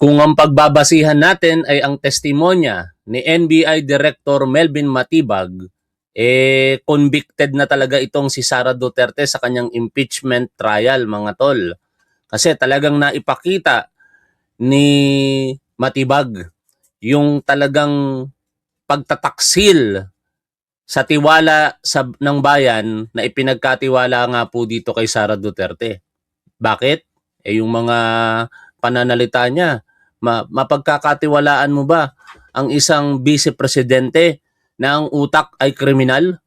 Kung ang pagbabasihan natin ay ang testimonya ni NBI Director Melvin Matibag, convicted na talaga itong si Sara Duterte sa kanyang impeachment trial, mga tol. Kasi talagang naipakita ni Matibag yung talagang pagtataksil sa tiwala ng bayan na ipinagkatiwala nga po dito kay Sara Duterte. Bakit? Yung mga pananalita niya, mapagkakatiwalaan mo ba ang isang vice-presidente na ang utak ay kriminal?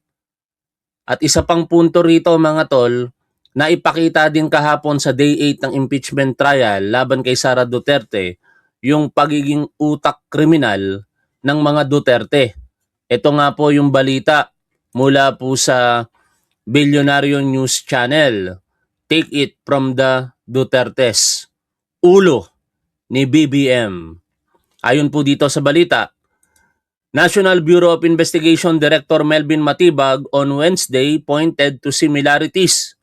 At isa pang punto rito, mga tol, na ipakita din kahapon sa Day 8 ng impeachment trial laban kay Sara Duterte, yung pagiging utak kriminal ng mga Duterte. Ito nga po yung balita mula po sa Billionario News Channel. Take it from the Dutertes. Ulo ni BBM. Ayon po dito sa balita, National Bureau of Investigation Director Melvin Matibag on Wednesday pointed to similarities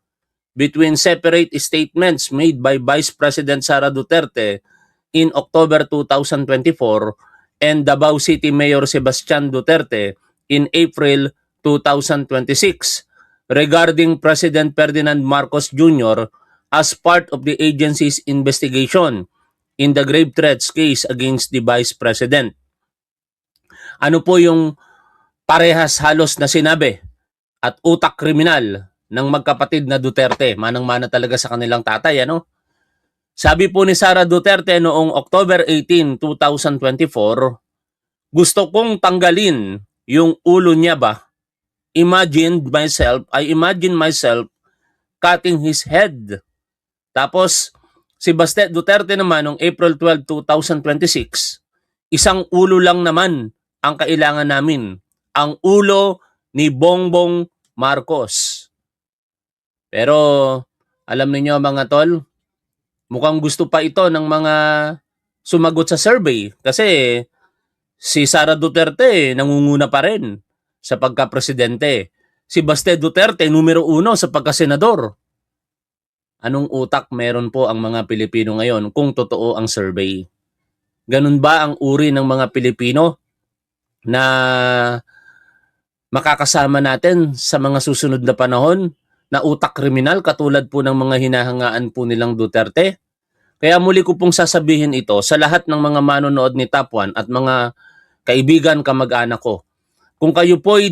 between separate statements made by Vice President Sara Duterte in October 2024 and Davao City Mayor Sebastian Duterte in April 2026 regarding President Ferdinand Marcos Jr. as part of the agency's investigation in the grave threats case against the Vice President. Ano po yung parehas halos na sinabi at utak kriminal ng magkapatid na Duterte? Manang-mana talaga sa kanilang tatay, ano? Sabi po ni Sara Duterte noong October 18, 2024, gusto kong tanggalin yung ulo niya ba? I imagine myself cutting his head. Tapos, si Baste Duterte naman noong April 12, 2026, isang ulo lang naman ang kailangan namin. Ang ulo ni Bongbong Marcos. Pero, alam niyo mga tol, mukhang gusto pa ito ng mga sumagot sa survey. Kasi si Sara Duterte nangunguna pa rin sa pagka-presidente. Si Baste Duterte numero 1 sa pagka-senador. Anong utak meron po ang mga Pilipino ngayon kung totoo ang survey? Ganun ba ang uri ng mga Pilipino na makakasama natin sa mga susunod na panahon na utak kriminal katulad po ng mga hinahangaan po nilang Duterte? Kaya muli ko pong sasabihin ito sa lahat ng mga manonood ni Top 1 at mga kaibigan, kamag-anak ko. Kung kayo po'y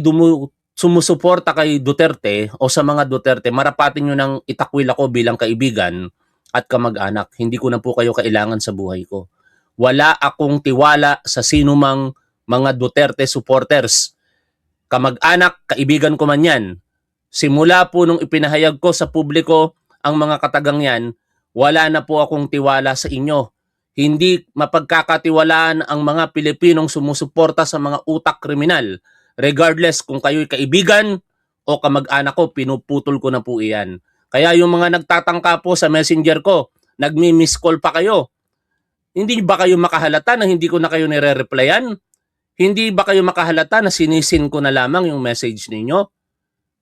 sumusuporta kay Duterte o sa mga Duterte, marapatin nyo nang itakwil ako bilang kaibigan at kamag-anak. Hindi ko na po kayo kailangan sa buhay ko. Wala akong tiwala sa sinumang mga Duterte supporters. Kamag-anak, kaibigan ko man yan. Simula po nung ipinahayag ko sa publiko ang mga katagang yan, wala na po akong tiwala sa inyo. Hindi mapagkakatiwalaan ang mga Pilipinong sumusuporta sa mga utak kriminal. Regardless kung kayo'y kaibigan o kamag-anak ko, pinuputol ko na po iyan. Kaya yung mga nagtatangka po sa messenger ko, nagmi-miss call pa kayo. Hindi ba kayo makahalata na hindi ko na kayo nire-replyan? Hindi ba kayo makahalata na sinisin ko na lamang yung message ninyo?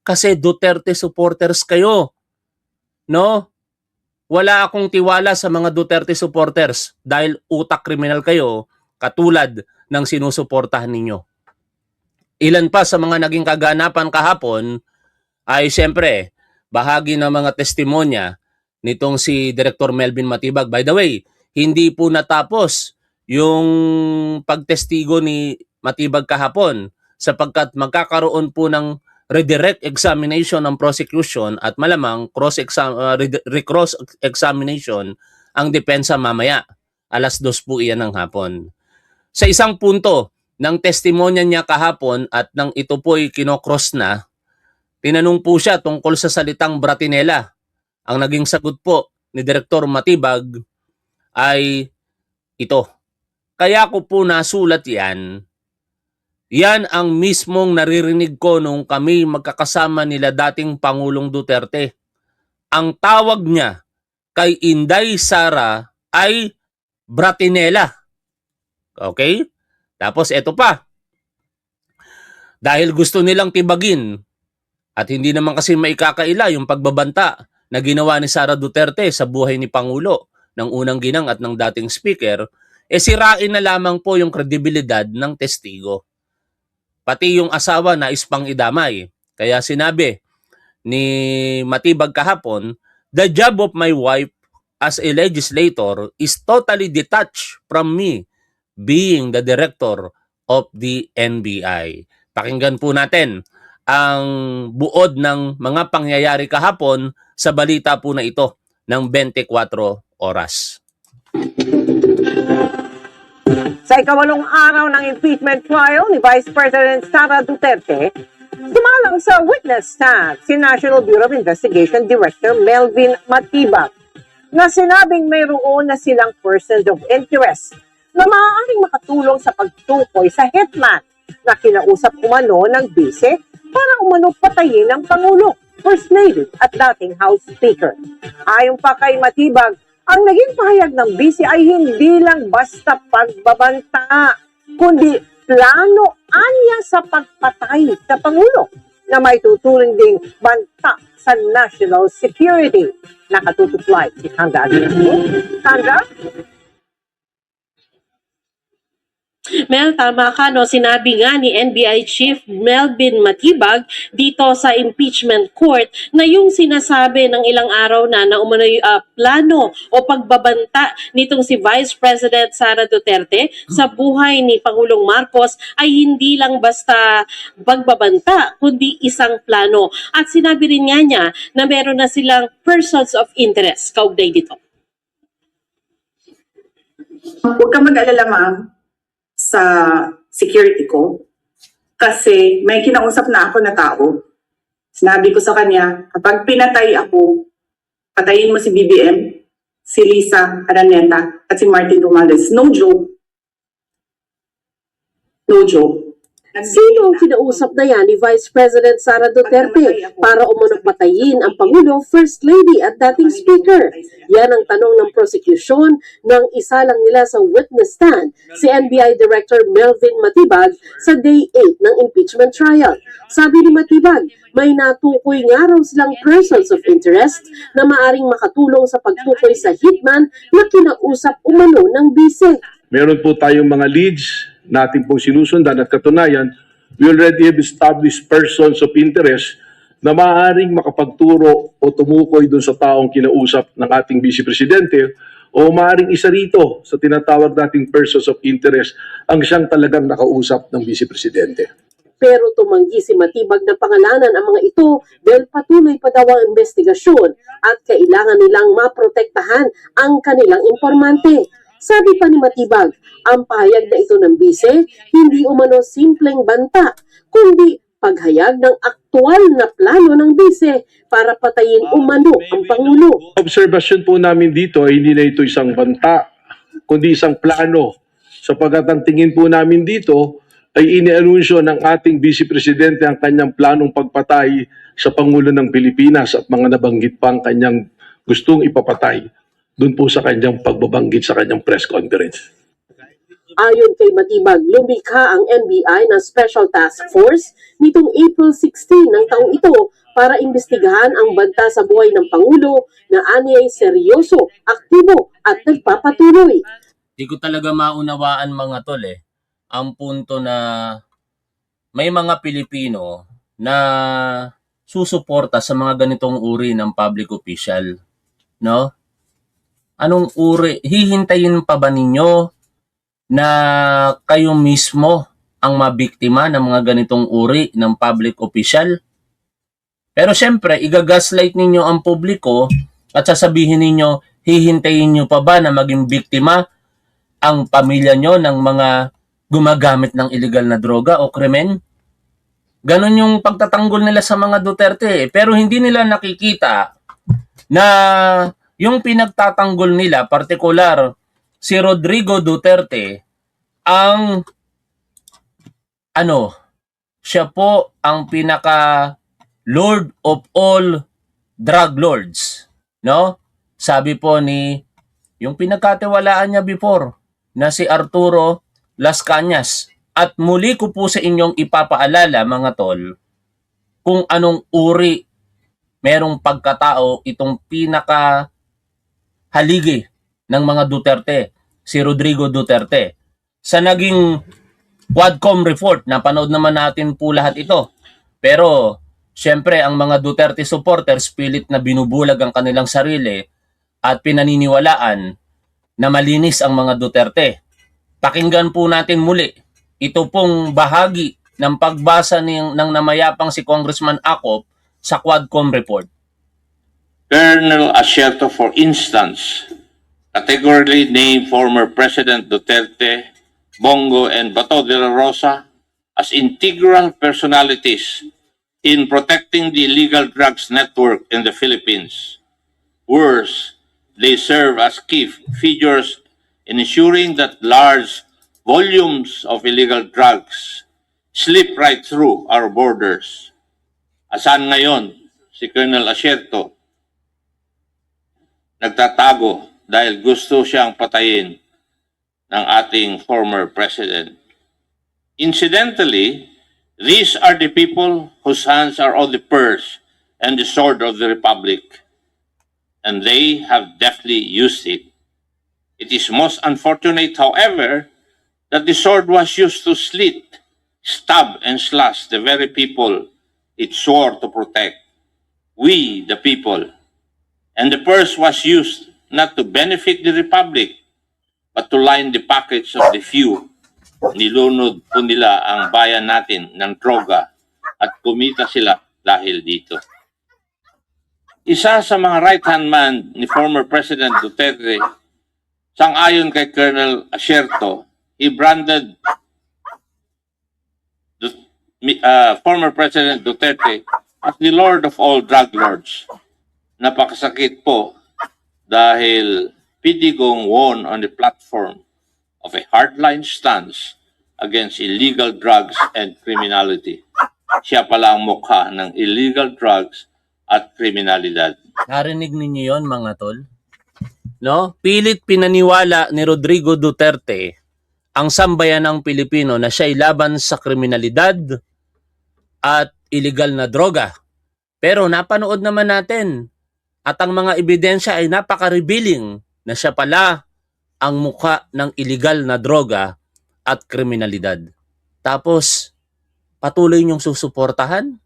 Kasi Duterte supporters kayo. No? Wala akong tiwala sa mga Duterte supporters dahil utak kriminal kayo katulad ng sinusuportahan ninyo. Ilan pa sa mga naging kaganapan kahapon ay siyempre bahagi ng mga testimonya nitong si Director Melvin Matibag. By the way, hindi po natapos yung pagtestigo ni Matibag kahapon sapagkat magkakaroon po ng redirect examination ng prosecution at malamang cross examination ang depensa mamaya. 2:00 po iyan ng hapon. Sa isang punto ng testimonya niya kahapon at nang ito po'y kinocross na, tinanong po siya tungkol sa salitang bratinela. Ang naging sagot po ni Director Matibag ay ito. Kaya ko po nasulat yan. Yan ang mismong naririnig ko nung kami magkakasama nila dating Pangulong Duterte. Ang tawag niya kay Inday Sara ay bratinela. Okay? Tapos eto pa. Dahil gusto nilang tibagin at hindi naman kasi maikakaila yung pagbabanta na ginawa ni Sara Duterte sa buhay ni Pangulo ng unang ginang at ng dating speaker, sirain na lamang po yung kredibilidad ng testigo. Pati yung asawa na pang idamay. Kaya sinabi ni Matibag kahapon, the job of my wife as a legislator is totally detached from me being the director of the NBI. Pakinggan po natin ang buod ng mga pangyayari kahapon sa balita po na ito ng 24 oras. Sa ikawalong araw ng impeachment trial ni Vice President Sara Duterte, dumalang sa witness stand si National Bureau of Investigation Director Melvin Matibag na sinabing mayroon na silang persons of interest na maaaring makatulong sa pagtukoy sa hitman na kinausap umano ng bise para umano patayin ng Pangulo, First Lady at dating House Speaker. Ayon pa kay Matibag, ang naging pahayag ng bise ay hindi lang basta pagbabanta, kundi plano anya sa pagpatay sa Pangulo na may tuturing ding banta sa national security. Nakatutuklay si Sandra Aguinaldo. Sandra? Mel, tama ka, no? Sinabi nga ni NBI Chief Melvin Matibag dito sa impeachment court na yung sinasabi ng ilang araw na umano'y plano o pagbabanta nitong si Vice President Sara Duterte sa buhay ni Pangulong Marcos ay hindi lang basta pagbabanta, kundi isang plano. At sinabi rin nga niya na meron na silang persons of interest kaugnay dito. Huwag kang mag-alala, ma'am, sa security ko kasi may kinausap na ako na tao. Sinabi ko sa kanya, kapag pinatay ako, patayin mo si BBM, si Lisa Araneta, at si Martin Romualdez. No joke. No joke. Sino ang kinausap na yan ni Vice President Sara Duterte para umano patayin ang Pangulo, First Lady at dating Speaker? Yan ang tanong ng prosecution ng isa lang nila sa witness stand, si NBI Director Melvin Matibag sa Day 8 ng impeachment trial. Sabi ni Matibag, may natukoy nga raw silang persons of interest na maaring makatulong sa pagtukoy sa hitman na kinausap umano ng bise. Meron po tayong mga leads natin pong sinusundan at katunayan, we already have established persons of interest na maaaring makapagturo o tumukoy dun sa taong kinausap ng ating Vice Presidente o maaaring isa rito sa tinatawag nating persons of interest ang siyang talagang nakausap ng Vice Presidente. Pero tumanggi si Matibag na pangalanan ang mga ito dahil patuloy pa daw ang investigasyon at kailangan nilang maprotektahan ang kanilang informante. Sabi pa ni Matibag, ang pahayag na ito ng bise, hindi umano simpleng banta, kundi paghayag ng aktual na plano ng bise para patayin umano ang Pangulo. Obserbasyon po namin dito ay hindi na ito isang banta, kundi isang plano. Sapagat ang tingin po namin dito ay inianunsyo ng ating Vice Presidente ang kanyang planong pagpatay sa Pangulo ng Pilipinas at mga nabanggit pang kanyang gustong ipapatay doon po sa kanyang pagbabanggit sa kanyang press conference. Ayon kay Matibag, lumikha ang NBI ng Special Task Force nitong April 16 ng taong ito para imbestigahan ang banta sa buhay ng Pangulo na anyay seryoso, aktibo at nagpapatuloy. Di ko talaga maunawaan mga tol ang punto na may mga Pilipino na susuporta sa mga ganitong uri ng public official, no? Anong uri? Hihintayin pa ba ninyo na kayo mismo ang mabiktima ng mga ganitong uri ng public official? Pero syempre, igagaslight ninyo ang publiko at sasabihin ninyo, hihintayin nyo pa ba na maging biktima ang pamilya nyo ng mga gumagamit ng illegal na droga o krimen? Ganon yung pagtatanggol nila sa mga Duterte. Pero hindi nila nakikita na yung pinagtatanggol nila, partikular si Rodrigo Duterte, ang siya po ang pinaka Lord of all drug lords, no? Sabi po ni yung pinagkatiwalaan niya before na si Arturo Las Cañas. At muli ko po sa inyong ipapaalala mga tol kung anong uri merong pagkatao itong pinaka haligi ng mga Duterte. si Rodrigo Duterte. Sa naging Quadcom report, napanood naman natin po lahat ito. Pero, syempre, ang mga Duterte supporters pilit na binubulag ang kanilang sarili at pinaniniwalaan na malinis ang mga Duterte. Pakinggan po natin muli ito pong bahagi ng pagbasa ng namayapang si Congressman Acop sa Quadcom report. Colonel Asierto, for instance, categorically named former President Duterte, Bongo, and Bato de la Rosa as integral personalities in protecting the illegal drugs network in the Philippines. Worse, they serve as key figures in ensuring that large volumes of illegal drugs slip right through our borders. Asan ngayon si Colonel Asierto? Nagtatago dahil gusto siyang patayin ng ating former president. Incidentally, these are the people whose hands are on the purse and the sword of the Republic, and they have deftly used it. It is most unfortunate, however, that the sword was used to slit, stab, and slash the very people it swore to protect. We, the people. And the purse was used not to benefit the Republic, but to line the pockets of the few. Nilunod po nila ang bayan natin ng droga at kumita sila dahil dito. Isa sa mga right-hand man ni former President Duterte, sang-ayon kay Colonel Asierto, he branded former President Duterte as the Lord of all drug lords. Napakasakit po dahil Pidigong won on the platform of a hardline stance against illegal drugs and criminality. Siya pala ang mukha ng illegal drugs at kriminalidad. Narinig ninyo yon mga tol? No? Pilit pinaniwala ni Rodrigo Duterte ang sambayanang Pilipino na siya'y laban sa kriminalidad at illegal na droga. Pero napanood naman natin at ang mga ebidensya ay napaka-revealing na siya pala ang mukha ng illegal na droga at kriminalidad. Tapos, patuloy niyong susuportahan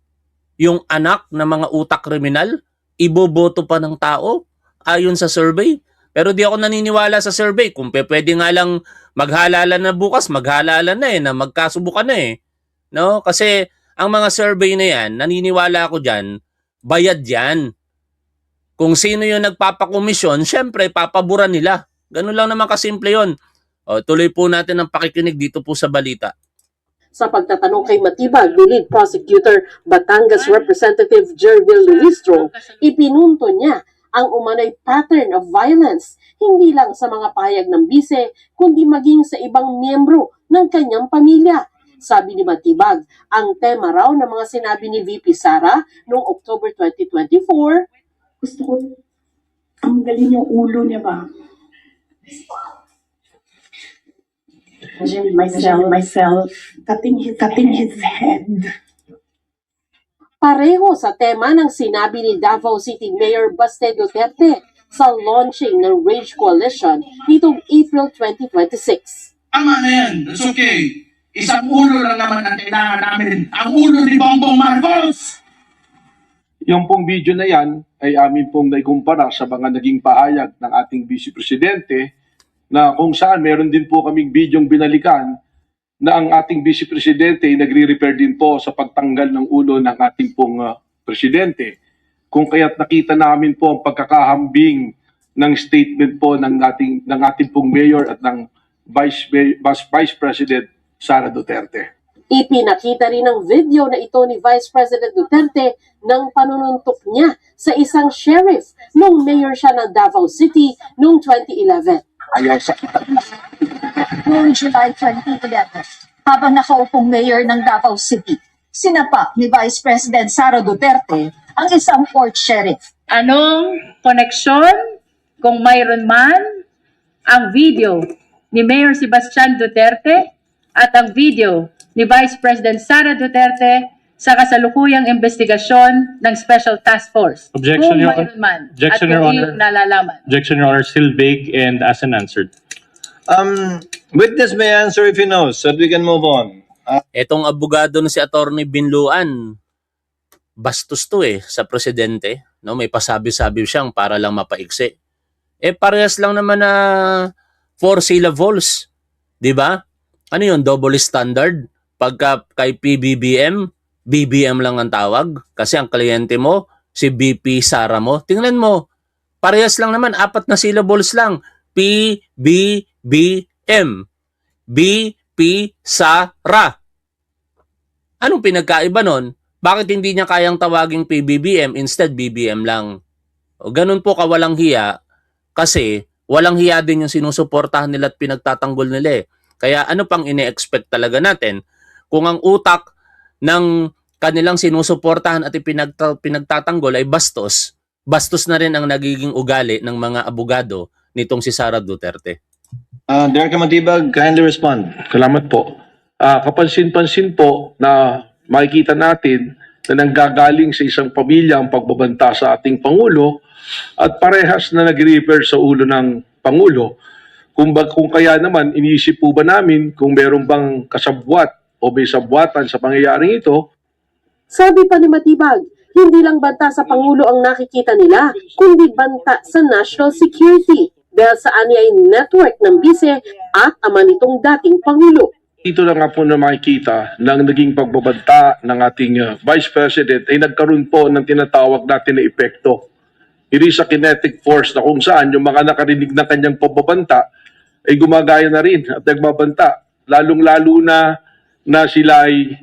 yung anak ng mga utak kriminal, iboboto pa ng tao ayon sa survey. Pero di ako naniniwala sa survey. Kung pwede nga lang maghalalan na bukas, maghalalan na na magkasubukan na No? Kasi ang mga survey na yan, naniniwala ako dyan, bayad yan. Kung sino yung nagpapakomisyon, syempre, papaboran nila. Ganun lang naman kasimple yun. O, tuloy po natin ang pakikinig dito po sa balita. Sa pagtatanong kay Matibag, ni Lead Prosecutor Batangas Representative Jervil Luistro, ipinunto niya ang umanay pattern of violence, hindi lang sa mga pahayag ng bise, kundi maging sa ibang miyembro ng kanyang pamilya. Sabi ni Matibag, ang tema raw ng mga sinabi ni VP Sara noong October 2024, Gusto ko, ang galing yung ulo niya ba? Myself, cutting his head. pareho sa tema ng sinabi ni Davao City Mayor Baste Duterte sa launching ng Rage Coalition nitong April 2026. Tama na yan. It's okay. Isang ulo lang naman ang kailangan namin. Ang ulo ni Bongbong Marcos! Yung pong video na yan ay amin pong naikumpara sa mga naging pahayag ng ating Vice Presidente na kung saan meron din po kaming bidyong binalikan na ang ating Vice Presidente ay nagre-refer din po sa pagtanggal ng ulo ng ating pong Presidente. Kung kaya't nakita namin po ang pagkakahambing ng statement po ng ating pong Mayor at ng Vice President Sara Duterte. Ipinakita rin ang video na ito ni Vice President Duterte ng panununtok niya sa isang sheriff nung mayor siya ng Davao City noong 2011. Noong July 2011, habang nakaupong mayor ng Davao City, sinapa ni Vice President Sara Duterte ang isang court sheriff. Anong koneksyon, kung mayroon man, ang video ni Mayor Sebastian Duterte at ang video ni Vice President Sara Duterte sa kasalukuyang investigasyon ng Special Task Force? Objection, Kung Your mayroon man Objection, at Your kung Honor. nalalaman. Objection, Your Honor, still vague and as unanswered. Witness may answer if he knows, so that we can move on. Etong abogado na si Attorney Binluan, bastos to sa presidente. No? May pasabi-sabi siyang para lang mapaiksi. Parehas lang naman na 4 syllables. Di ba? Ano yun? Double standard? Pagka kay PBBM, BBM lang ang tawag. Kasi ang kliyente mo, si BP Sara mo. Tingnan mo, parehas lang naman. 4 na syllables lang. PBBM. BP Sara. Anong pinagkaiba nun? Bakit hindi niya kayang tawaging PBBM instead BBM lang? O ganun po kawalang hiya kasi walang hiya din yung sinusuportahan nila at pinagtatanggol nila Kaya ano pang ine-expect talaga natin kung ang utak ng kanilang sinusuportahan at pinagtatanggol ay bastos, bastos na rin ang nagiging ugali ng mga abogado nitong si Sara Duterte. Director Matibag, kindly respond. Salamat po. Kapansin-pansin po na makikita natin na nanggagaling sa isang pamilya ang pagbabanta sa ating Pangulo at parehas na nag-refer sa ulo ng Pangulo. Kung kaya naman, iniisip po ba namin kung meron bang kasabwat o may sabwatan sa pangyayaring ito? Sabi pa ni Matibag, hindi lang banta sa Pangulo ang nakikita nila, kundi banta sa national security dahil sa anyay network ng bise at ama nitong dating Pangulo. Dito na nga po na makikita ng naging pagbabanta ng ating Vice President ay nagkaroon po ng tinatawag natin na epekto. It is a kinetic force na kung saan yung mga nakarinig ng kanyang pagbabanta ay gumagaya na rin at nagbabanta. Lalong-lalo na sila ay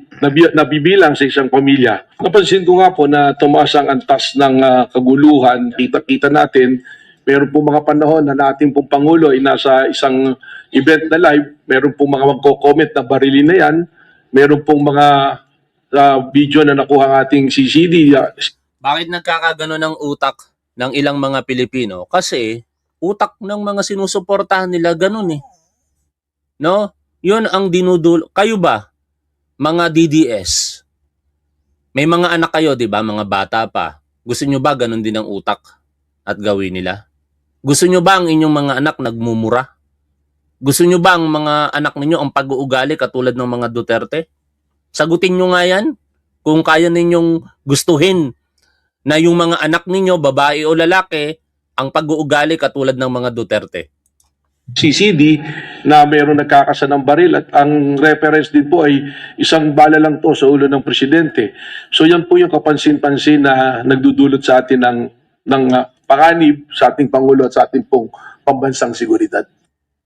nabibilang sa isang pamilya. Napansin ko nga po na tumaas ang antas ng kaguluhan. Kita-kita natin, meron po mga panahon na natin pong Pangulo ay nasa isang event na live, meron pong mga magko-comment na barilin na yan, meron pong mga video na nakuha ng ating CCD. Bakit nagkakagano ng utak ng ilang mga Pilipino? Kasi utak ng mga sinusuportahan nila ganun No? Yun ang dinudulo. Kayo ba, mga DDS, may mga anak kayo, di ba? Mga bata pa. Gusto nyo ba ganun din ang utak at gawin nila? Gusto nyo ba ang inyong mga anak nagmumura? Gusto nyo ba ang mga anak ninyo ang pag-uugali katulad ng mga Duterte? Sagutin nyo nga yan. Kung kaya ninyong gustuhin na yung mga anak ninyo, babae o lalaki, ang pag-uugali katulad ng mga Duterte. CCD na mayroong nagkakasa ng baril at ang reference din po ay isang bala lang to sa ulo ng presidente. So yan po yung kapansin-pansin na nagdudulot sa atin ng panganib sa ating Pangulo at sa ating pong pambansang seguridad.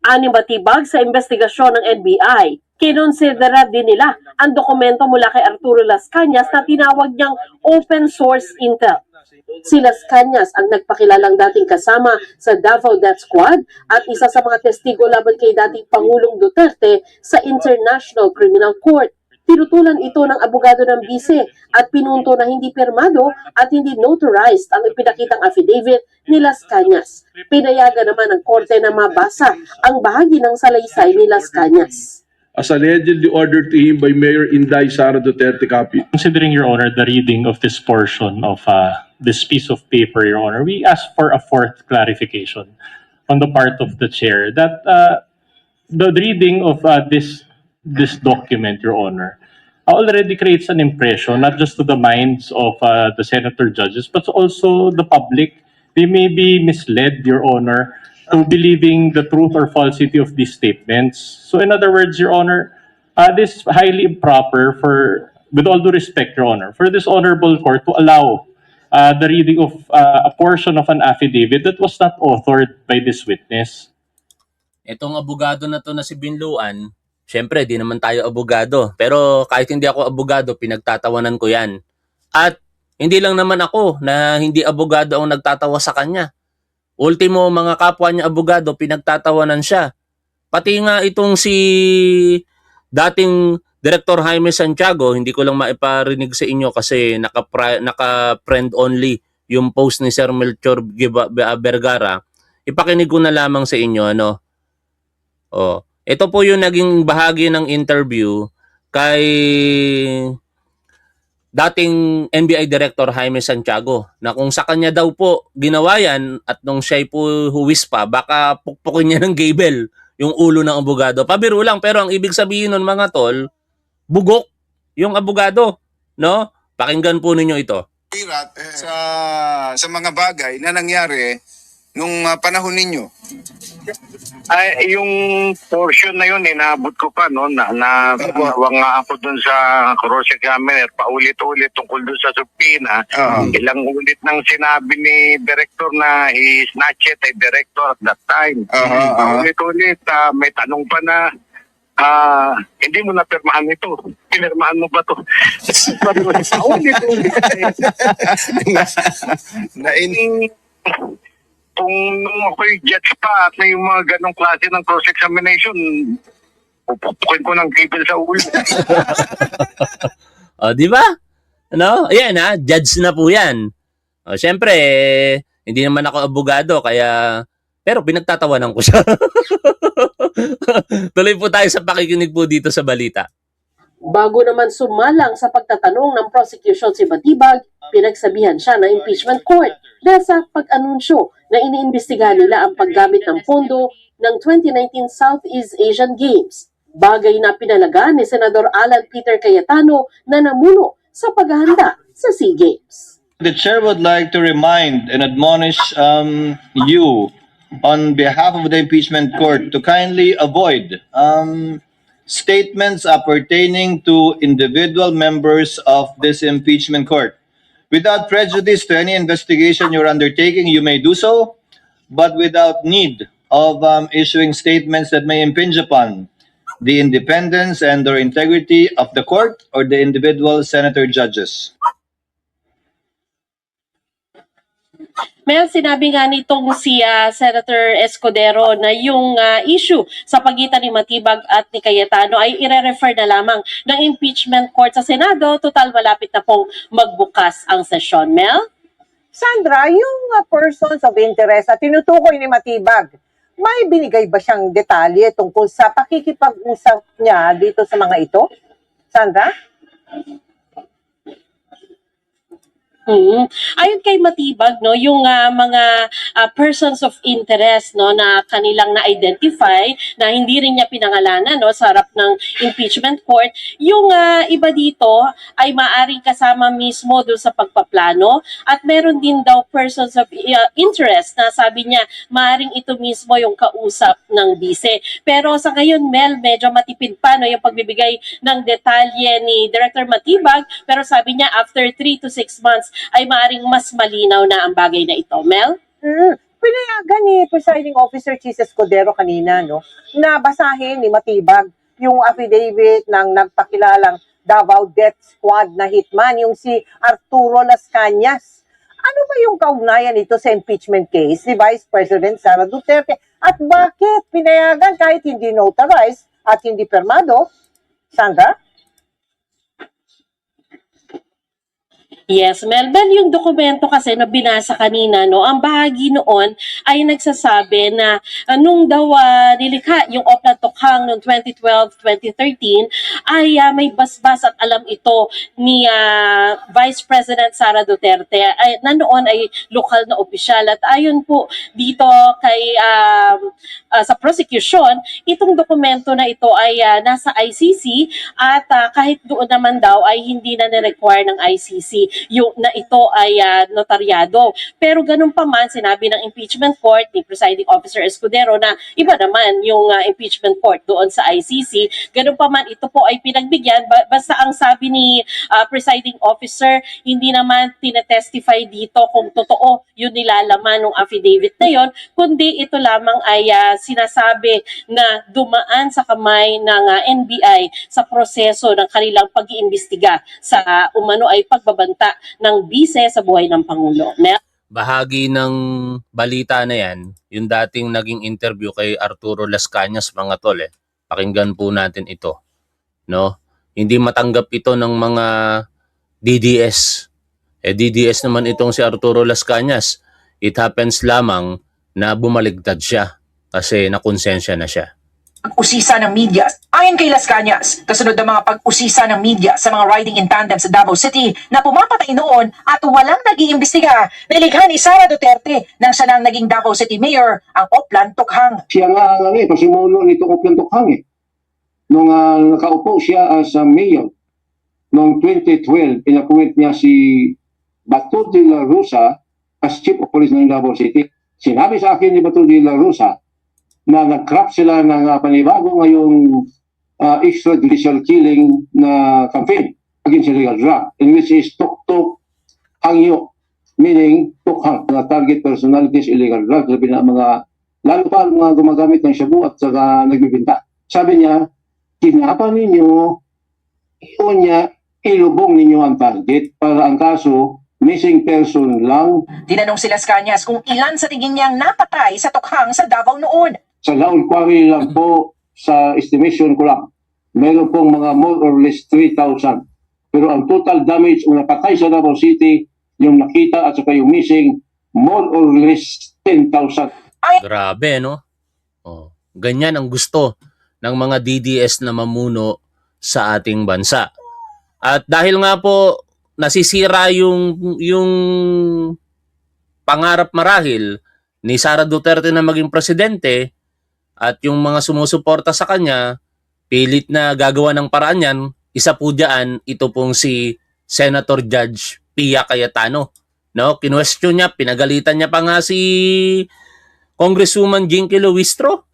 Ani Matibag sa investigasyon ng NBI, kinonsidera din nila ang dokumento mula kay Arturo Las Cañas na tinawag niyang open source intel. Si Las Cañas ang nagpakilalang dating kasama sa Davao Death Squad at isa sa mga testigo laban kay dating Pangulong Duterte sa International Criminal Court. Tinutulan ito ng abogado ng bise at pinunto na hindi pirmado at hindi notarized ang ipinakitang affidavit ni Las Cañas. Pinayagan naman ng korte na mabasa ang bahagi ng salaysay ni Las Cañas. As allegedly ordered to him by Mayor Inday Sara Duterte copy. Considering, Your Honor, the reading of this portion of this piece of paper, Your Honor, we ask for a fourth clarification on the part of the chair that the reading of this document, Your Honor, already creates an impression not just to the minds of the senator judges, but also the public. They may be misled, Your Honor, to believing the truth or falsity of these statements. So in other words, Your Honor, this is highly improper for, with all due respect, Your Honor, for this honorable court to allow the reading of a portion of an affidavit that was not authored by this witness. Itong abogado na to na si Binluan, syempre di naman tayo abogado. Pero kahit hindi ako abogado, pinagtatawanan ko yan. At hindi lang naman ako na hindi abogado ang nagtatawa sa kanya. Ultimo, mga kapwa niya abogado, pinagtatawanan siya. Pati nga itong si dating Director Jaime Santiago, hindi ko lang maiparinig sa inyo kasi naka-friend only yung post ni Sir Melchor Vergara. Ipakinig ko na lamang sa inyo. Ito po yung naging bahagi ng interview kay dating NBI Director Jaime Santiago na kung sa kanya daw po ginawa yan at nung siya po huwis pa, baka pukpukin niya ng gable yung ulo ng abogado. Pabiro lang, pero ang ibig sabihin nun mga tol, bugok yung abogado, no? Pakinggan po ninyo ito. Sa mga bagay na nangyari nung panahon ninyo. Ay, yung portion na yun, inaabot ko pa, no, na nga ako dun sa cross examiner, paulit-ulit tungkol dun sa subpoena. Ilang ulit nang sinabi ni director na he is not yet a director at that time. Paulit-ulit, may tanong pa na, hindi mo napirmahan ito. Pinirmahan mo ba ito? Paulit-ulit. Kung nung ako'y judge pa at may mga ganong klase ng cross-examination, pupukin ko ng cable sa ulo. O, di ba? Ano? Ayan ha, judge na po yan. O, syempre, hindi naman ako abogado, kaya... Pero pinagtatawanan ko siya. Tuloy po tayo sa pakikinig po dito sa balita. Bago naman sumalang sa pagtatanong ng prosecution si Matibag, pinagsabihan siya ng impeachment court dahil sa pag-anunsyo na iniimbestigahan nila ang paggamit ng pondo ng 2019 Southeast Asian Games. Bagay na pinalagaan ni Senador Alan Peter Cayetano na namuno sa paghahanda sa SEA Games. The chair would like to remind and admonish you on behalf of the impeachment court to kindly avoid statements appertaining to individual members of this impeachment court. Without prejudice to any investigation you're undertaking, you may do so, but without need of issuing statements that may impinge upon the independence and or integrity of the court or the individual senator judges. Mel, sinabi nga nitong si Senator Escudero na yung issue sa pagitan ni Matibag at ni Cayetano ay ire-refer na lamang ng impeachment court sa Senado. Total, malapit na pong magbukas ang sesyon. Mel? Sandra, yung persons of interest at tinutukoy ni Matibag, may binigay ba siyang detalye tungkol sa pakikipag-usap niya dito sa mga ito? Sandra? Ayon kay Matibag, no, yung mga persons of interest, no, na kanilang na-identify na hindi rin niya pinangalanan, no, sa harap ng impeachment court, yung iba dito ay maaring kasama mismo doon sa pagpaplano at meron din daw persons of interest na sabi niya maaring ito mismo yung kausap ng bise. Pero sa ngayon, Mel, medyo matipid pa, no, yung pagbibigay ng detalye ni Director Matibag, pero sabi niya after 3 to 6 months ay maaaring mas malinaw na ang bagay na ito. Mel? Pinayagan ni Presiding Officer Chis Escudero kanina, no, na basahin ni Matibag yung affidavit ng nagpakilalang Davao Death Squad na hitman, yung si Arturo Las Cañas. Ano ba yung kaugnayan nito sa impeachment case ni Vice President Sara Duterte? At bakit pinayagan kahit hindi notarized at hindi permado? Sandra? Yes, Melban, yung dokumento kasi na binasa kanina, no, ang bahagi noon ay nagsasabi na nung daw nilikha yung Oplan Tokhang noong 2012-2013 ay may basbas at alam ito ni Vice President Sara Duterte na noon ay lokal na opisyal. At ayon po dito kay sa prosecution, itong dokumento na ito ay nasa ICC at kahit doon naman daw ay hindi na ni-require ng ICC yung na ito ay notaryado. Pero ganun pa man, sinabi ng impeachment court ni Presiding Officer Escudero na iba naman yung impeachment court doon sa ICC. Ganun pa man, ito po ay pinagbigyan. Basta ang sabi ni Presiding Officer, hindi naman tinetestify dito kung totoo yung nilalaman ng affidavit na yon, kundi ito lamang ay sinasabi na dumaan sa kamay ng NBI sa proseso ng kanilang pag-iimbestiga sa umano ay pagbabanta ng bise sa buhay ng Pangulo. Bahagi ng balita na yan, yung dating naging interview kay Arturo Las Cañas, mga tol. Pakinggan po natin ito. No? Hindi matanggap ito ng mga DDS. DDS naman itong si Arturo Las Cañas. It happens lamang na bumaligtad siya kasi nakonsensya na siya. pag-usisa ng media. Ayon kay Las Cañas, kasunod ng mga pag-usisa ng media sa mga riding in tandem sa Davao City na pumapatay noon at walang nag-iimbestiga, nilikha ni Sara Duterte nang siya nang naging Davao City Mayor ang Oplan Tokhang. Siya nga pasimulo nito Oplan Tokhang nung nakaupo siya as mayor noong 2012, inappoint niya si Bato de la Rosa as Chief of Police ng Davao City. Sinabi sa akin ni Bato de la Rosa na nag-craft sila ng panibago ngayong extrajudicial killing na campaign against illegal drug, in which is Tok Hangyo, meaning Tokhang, na target personalities illegal drug, sabi na mga, lalo pa mga gumagamit ng shabu at saka nagbibinta. Sabi niya, kinapan ninyo, iyon niya, ilubong ninyo ang target para ang kaso missing person lang. Tinanong si Las Cañas kung ilan sa tingin niyang napatay sa Tokhang sa Davao noon. Sa Laon Quarry lang po, sa estimation ko lang, meron pong mga more or less 3,000. Pero ang total damage o napatay sa Davao City, yung nakita at saka yung missing, more or less 10,000. Grabe, no? Oh, ganyan ang gusto ng mga DDS na mamuno sa ating bansa. At dahil nga po nasisira yung pangarap marahil ni Sara Duterte na maging presidente at yung mga sumusuporta sa kanya, pilit na gagawa ng paraan yan. Isa po dyan, ito pong si Senator Judge Pia Cayetano. No? Kinwestiyon niya, pinagalitan niya pa nga si Congresswoman Jinky Luistro.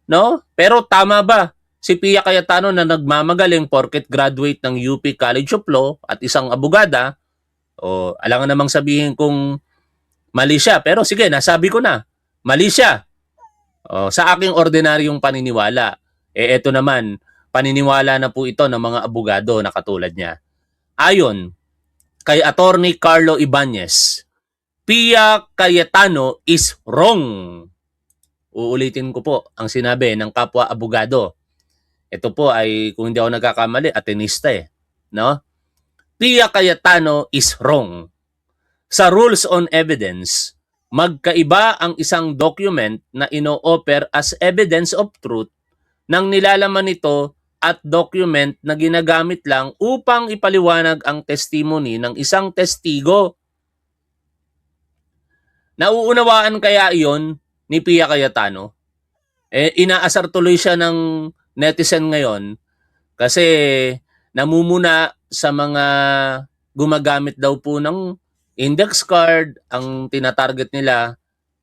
No? Pero tama ba si Pia Cayetano na nagmamagaling porket graduate ng UP College of Law at isang abogada? O alangan namang sabihin kung mali siya. Pero sige, nasabi ko na, mali siya. Sa aking ordinaryong paniniwala, eto naman, paniniwala na po ito ng mga abogado na katulad niya. Ayon kay Attorney Carlo Ibanez, Pia Cayetano is wrong. Uulitin ko po ang sinabi ng kapwa abogado. Ito po ay, kung hindi ako nagkakamali, atenista no? Pia Cayetano is wrong. Sa Rules on Evidence, magkaiba ang isang document na ino-offer as evidence of truth nang nilalaman nito at document na ginagamit lang upang ipaliwanag ang testimony ng isang testigo. Nauunawaan kaya iyon ni Pia Cayetano? Inaasar tuloy siya ng netizen ngayon kasi namumuna sa mga gumagamit daw po ng index card. Ang tinatarget nila,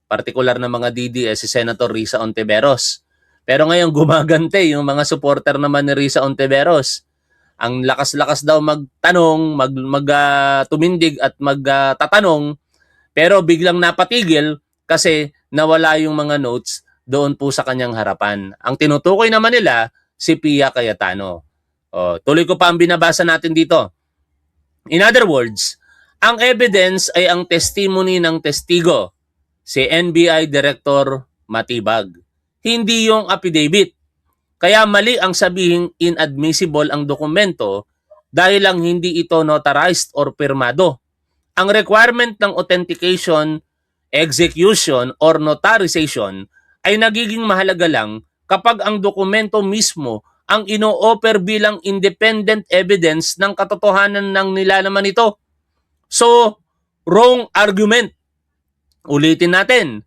partikular na mga DDS, si Senator Risa Ontiveros. Pero ngayon gumagante yung mga supporter naman ni Risa Ontiveros. Ang lakas-lakas daw magtanong, tumindig at magtatanong, pero biglang napatigil kasi nawala yung mga notes doon po sa kanyang harapan. Ang tinutukoy naman nila, si Pia Cayetano. Tuloy ko pa ang binabasa natin dito. In other words, ang evidence ay ang testimony ng testigo, si NBI Director Matibag. Hindi yung affidavit. Kaya mali ang sabihing inadmissible ang dokumento dahil lang hindi ito notarized or pirmado. Ang requirement ng authentication, execution, or notarization ay nagiging mahalaga lang kapag ang dokumento mismo ang ino-offer bilang independent evidence ng katotohanan ng nilalaman nito. So, wrong argument. Ulitin natin.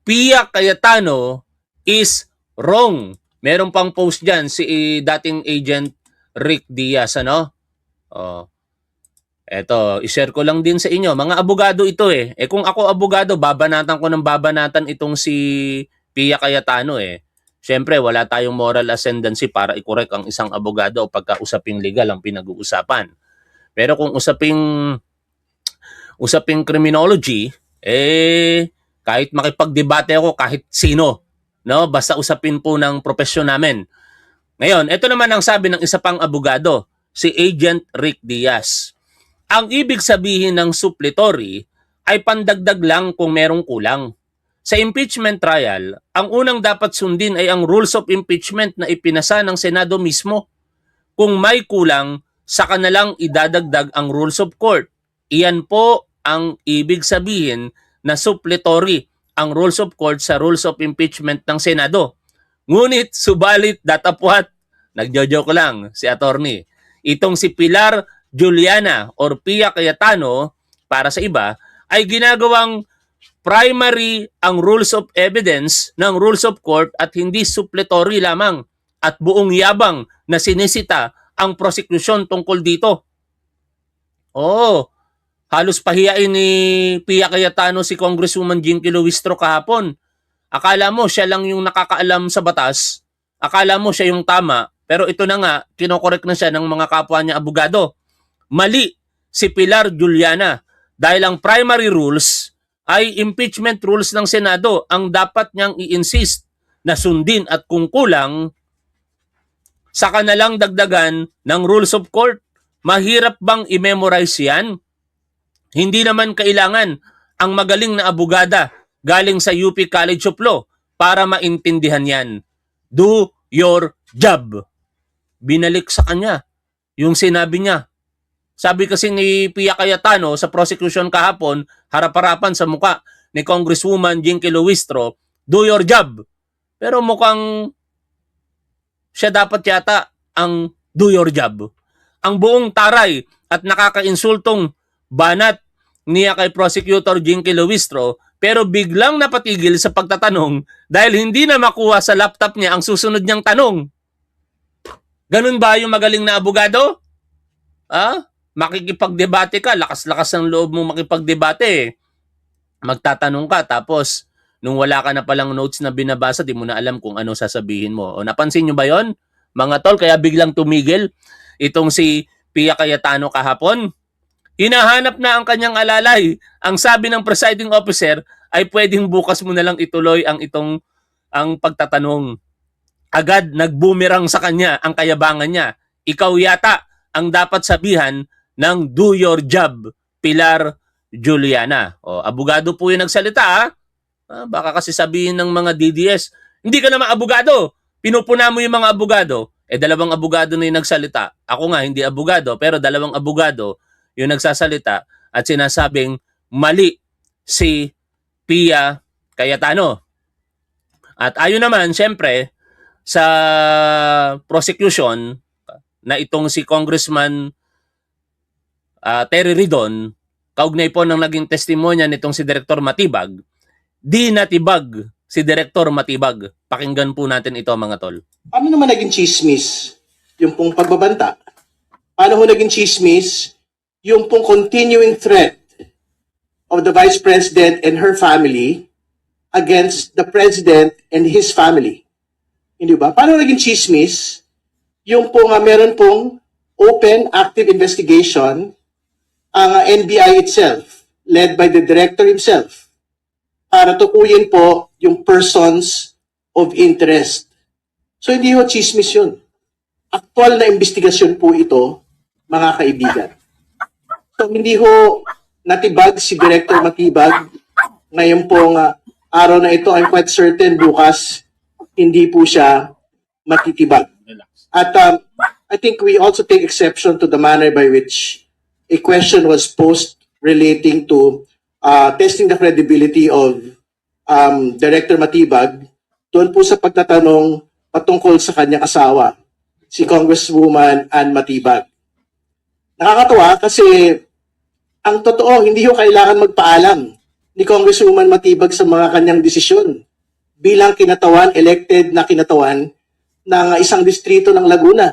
Pia Cayetano is wrong. Meron pang post dyan si dating agent Rick Diaz, ano? Eto, i-share ko lang din sa inyo. Mga abogado ito kung ako abogado, babanatan ko ng babanatan itong si Pia Cayetano Siyempre, wala tayong moral ascendancy para i-correct ang isang abogado o pagka-usaping legal ang pinag-uusapan. Pero kung usaping criminology, kahit makipagdebate ako kahit sino, no? Basta usapin po ng profesyon namin. Ngayon, ito naman ang sabi ng isa pang abogado, si Agent Rick Diaz. Ang ibig sabihin ng suppletory ay pandagdag lang kung merong kulang. Sa impeachment trial, ang unang dapat sundin ay ang rules of impeachment na ipinasa ng Senado mismo. Kung may kulang, saka na lang idadagdag ang rules of court. Iyan po ang ibig sabihin na suppletory ang rules of court sa rules of impeachment ng Senado. Ngunit, subalit, datapwat, nagjo-joke lang si attorney. Itong si Pilar Juliana or Pia Cayetano, para sa iba, ay ginagawang primary ang rules of evidence ng rules of court at hindi supplementary lamang at buong yabang na sinisita ang prosecution tungkol dito. Oo, halos pahiyain ni Pia Cayetano si Congresswoman Jinky Luistro kahapon. Akala mo siya lang yung nakakaalam sa batas, akala mo siya yung tama, pero ito na nga, kinokorek na siya ng mga kapwa niya abogado. Mali si Pilar Juliana dahil ang primary rules ay impeachment rules ng Senado ang dapat niyang i-insist na sundin at kung kulang, saka na lang dagdagan ng rules of court. Mahirap bang i-memorize yan? Hindi naman kailangan ang magaling na abogada galing sa UP College of Law para maintindihan yan. Do your job. Binalik sa kanya yung sinabi niya. Sabi kasi ni Pia Cayetano sa prosecution kahapon, harap-harapan sa muka ni Congresswoman Jinky Luistro, do your job. Pero mukhang siya dapat yata ang do your job. Ang buong taray at nakakainsultong banat niya kay Prosecutor Jinky Luistro, pero biglang napatigil sa pagtatanong dahil hindi na makuha sa laptop niya ang susunod niyang tanong. Ganun ba yung magaling na abogado? Makikipagdebate ka, lakas-lakas ang loob mo makipagdebate. Magtatanong ka, tapos nung wala ka na palang notes na binabasa, di mo na alam kung ano sasabihin mo. O napansin nyo ba yon, mga tol? Kaya biglang tumigil itong si Pia Cayetano kahapon. Hinahanap na ang kanyang alalay. Ang sabi ng presiding officer ay pwedeng bukas mo na lang ituloy ang pagtatanong. Agad nagbumerang sa kanya ang kayabangan niya. Ikaw yata ang dapat sabihan ng do your job, Pilar Juliana. O, abogado po yung nagsalita. Baka kasi sabihin ng mga DDS, hindi ka naman abogado. Pinupuna mo yung mga abogado. Dalawang abogado na yung nagsalita. Ako nga, hindi abogado, pero dalawang abogado yung nagsasalita at sinasabing mali si Pia Cayetano. At ayon naman, syempre, sa prosecution na itong si Congressman Terry Ridon, kaugnay po ng naging testimonya nitong si Director Matibag, di natibag si Director Matibag. Pakinggan po natin ito, mga tol. Paano naman naging chismis yung pong pagbabanta? Paano ho naging chismis yung pong continuing threat of the Vice President and her family against the President and his family? Hindi ba? Paano naging chismis yung pong meron pong open, active investigation ang NBI itself, led by the Director himself, para tukuyin po yung persons of interest. So hindi ho chismis yun. Aktual na investigasyon po ito, mga kaibigan. So hindi ho natibag si Director Matibag ngayon pong araw na ito. I'm quite certain bukas hindi po siya matitibag. At I think we also take exception to the manner by which a question was posed relating to testing the credibility of Director Matibag doon po sa pagtatanong patungkol sa kanyang asawa, si Congresswoman Ann Matibag. Nakakatawa kasi ang totoo, hindi ho kailangan magpaalam ni Congresswoman Matibag sa mga kanyang desisyon bilang kinatawan, elected na kinatawan ng isang distrito ng Laguna.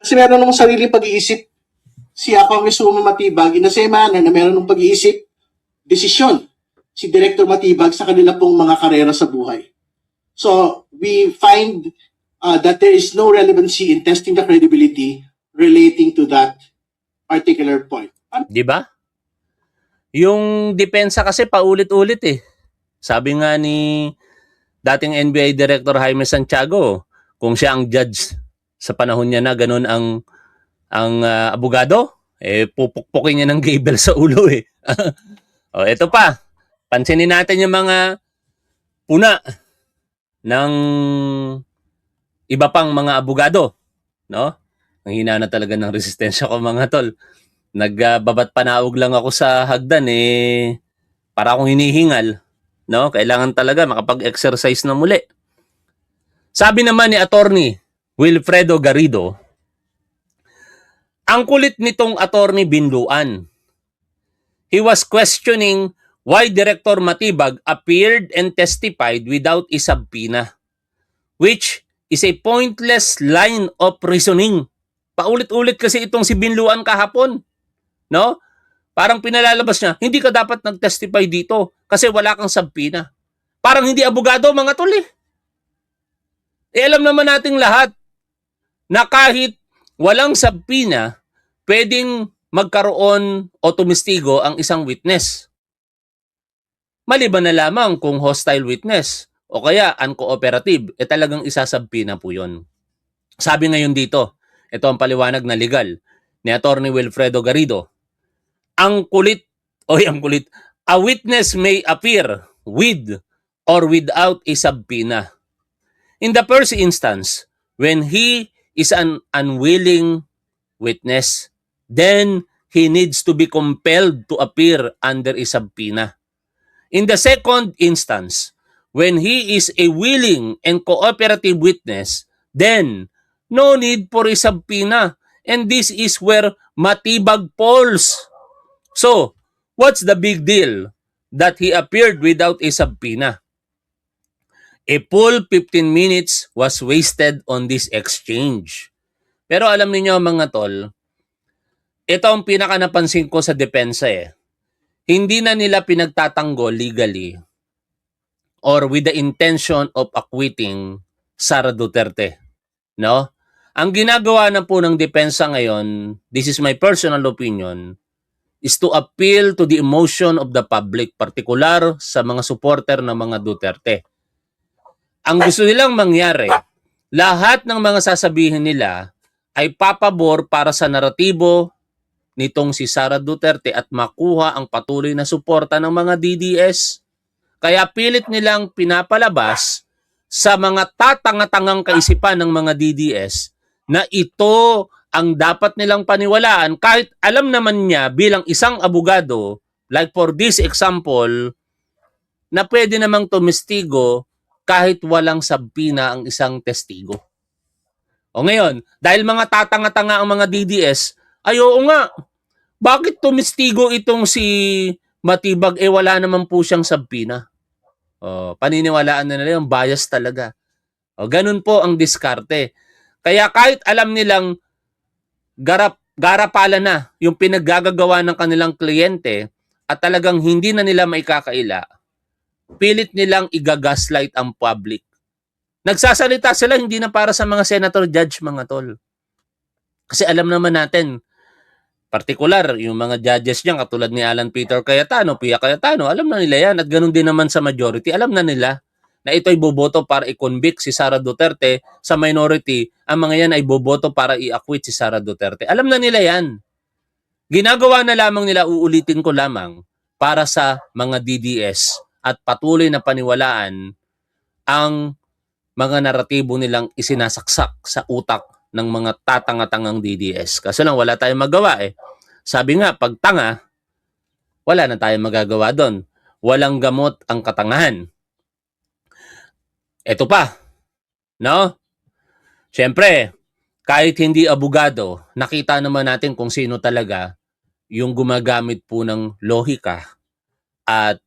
Kasi meron namang sariling pag-iisip si Congresswoman Matibag in the same manner na meron ng pag-iisip, desisyon si Director Matibag sa kanila pong mga karera sa buhay. So, we find that there is no relevancy in testing the credibility relating to that particular point. Di ba? Yung depensa kasi paulit-ulit eh. Sabi nga ni dating NBI Director Jaime Santiago, kung siya ang judge sa panahon niya na ganun ang abogado, pupukpukin niya ng gable sa ulo eh. O, ito pa. Pansinin natin yung mga puna ng iba pang mga abogado, no? Ang hina na talaga ng resistensya ko, mga tol. Nagbabat panaog lang ako sa hagdan para akong hinihingal, no? Kailangan talaga makapag-exercise na muli. Sabi naman ni Attorney Wilfredo Garrido, ang kulit nitong Attorney Binluan. He was questioning why Director Matibag appeared and testified without a subpoena, which is a pointless line of reasoning. Paulit-ulit kasi itong si Binluan kahapon, no? Parang pinalalabas niya, hindi ka dapat nag-testify dito kasi wala kang subpoena. Parang hindi abogado mga tol eh. Alam naman nating lahat na kahit walang subpoena, pwedeng magkaroon o tumistigo ang isang witness. Maliban na lamang kung hostile witness o kaya uncooperative, talagang isasubpoena po yun. Sabi ngayon dito, ito ang paliwanag na legal ni Attorney Wilfredo Garrido. Ang kulit, a witness may appear with or without a subpoena. In the first instance, when he is an unwilling witness, then he needs to be compelled to appear under a subpoena. In the second instance, when he is a willing and cooperative witness, then no need for a subpoena. And this is where Matibag falls. So, what's the big deal that he appeared without a subpoena? A full 15 minutes was wasted on this exchange. Pero alam niyo mga tol, ito ang pinaka napansin ko sa depensa eh. Hindi na nila pinagtatanggol legally or with the intention of acquitting Sara Duterte. No? Ang ginagawa na po ng depensa ngayon, this is my personal opinion, is to appeal to the emotion of the public, partikular sa mga supporter ng mga Duterte. Ang gusto nilang mangyari, lahat ng mga sasabihin nila ay papabor para sa naratibo nitong si Sara Duterte at makuha ang patuloy na suporta ng mga DDS. Kaya pilit nilang pinapalabas sa mga tatanga-tangang kaisipan ng mga DDS na ito ang dapat nilang paniwalaan kahit alam naman niya bilang isang abogado, like for this example, na pwede namang tumistigo kahit walang subpoena ang isang testigo. O ngayon, dahil mga tatanga-tanga ang mga DDS, ay oo nga, bakit tumistigo itong si Matibag wala naman po siyang subpoena? Paniniwalaan na nila yung bias talaga. Ganun po ang diskarte. Kaya kahit alam nilang garapala na yung pinaggagawa ng kanilang kliyente at talagang hindi na nila maikakaila, pilit nilang igagaslight ang public. Nagsasalita sila hindi na para sa mga senator judge mga tol. Kasi alam naman natin, partikular, yung mga judges niyan katulad ni Alan Peter Cayetano, Pia Cayetano, alam na nila yan at ganun din naman sa majority. Alam na nila na ito'y boboto para i-convict si Sara Duterte, sa minority, ang mga yan ay boboto para i-acquit si Sara Duterte. Alam na nila yan. Ginagawa na lamang nila, uulitin ko lamang, para sa mga DDS at patuloy na paniwalaan ang mga naratibo nilang isinasaksak sa utak ng mga tatanga-tangang DDS. Kasi lang wala tayong magawa eh. Sabi nga, pag tanga, wala na tayong magagawa doon. Walang gamot ang katangahan. Ito pa, no? Siyempre, kahit hindi abogado, nakita naman natin kung sino talaga yung gumagamit po ng lohika at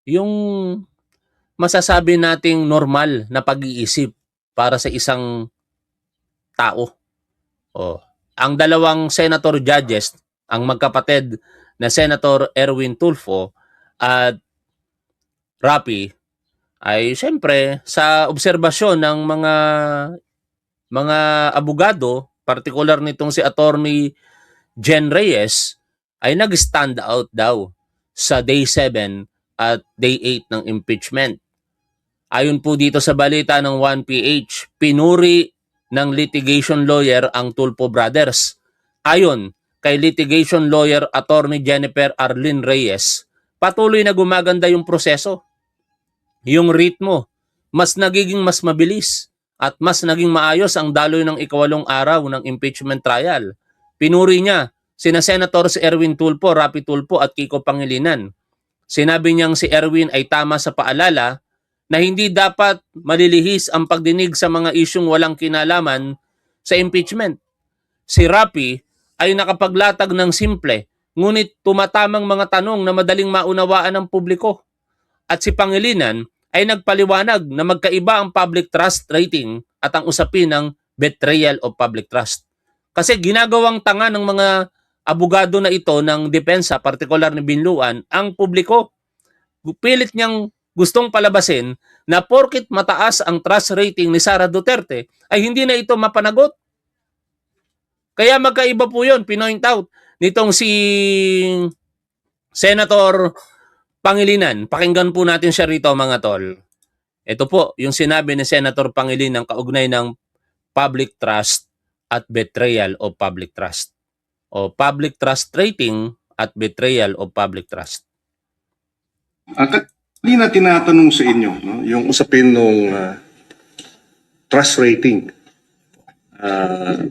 yung masasabi nating normal na pag-iisip para sa isang tao. Ang dalawang senator judges, ang magkapatid na Senator Erwin Tulfo at Rapi, ay siyempre sa obserbasyon ng mga abogado, partikular nitong si Attorney Jen Reyes, ay nag-stand out daw sa Day 7 at Day 8 ng impeachment. Ayon po dito sa balita ng 1PH, pinuri ng litigation lawyer ang Tulfo brothers. Ayon kay litigation lawyer Attorney Jennifer Arlene Reyes, patuloy na gumaganda yung proseso. Yung ritmo, mas nagiging mas mabilis at mas naging maayos ang daloy ng ikawalong araw ng impeachment trial. Pinuri niya sina Senators Erwin Tulfo, Rapi Tulfo at Kiko Pangilinan. Sinabi niyang si Erwin ay tama sa paalala na hindi dapat malilihis ang pagdinig sa mga isyung walang kinalaman sa impeachment. Si Rapi ay nakapaglatag ng simple, ngunit tumatamang mga tanong na madaling maunawaan ng publiko. At si Pangilinan ay nagpaliwanag na magkaiba ang public trust rating at ang usapin ng betrayal of public trust. Kasi ginagawang tanga ng mga abogado na ito ng depensa, partikular ni Binluan, ang publiko. Pilit niyang gustong palabasin na porkit mataas ang trust rating ni Sara Duterte ay hindi na ito mapanagot. Kaya magkaiba po yun, pinoint out nitong si Senator Pangilinan. Pakinggan po natin siya rito mga tol. Ito po yung sinabi ni Senator Pangilinan kaugnay ng public trust at betrayal of public trust. O public trust rating at betrayal of public trust. Kanina tinatanong sa inyo, no, yung usapin ng trust rating,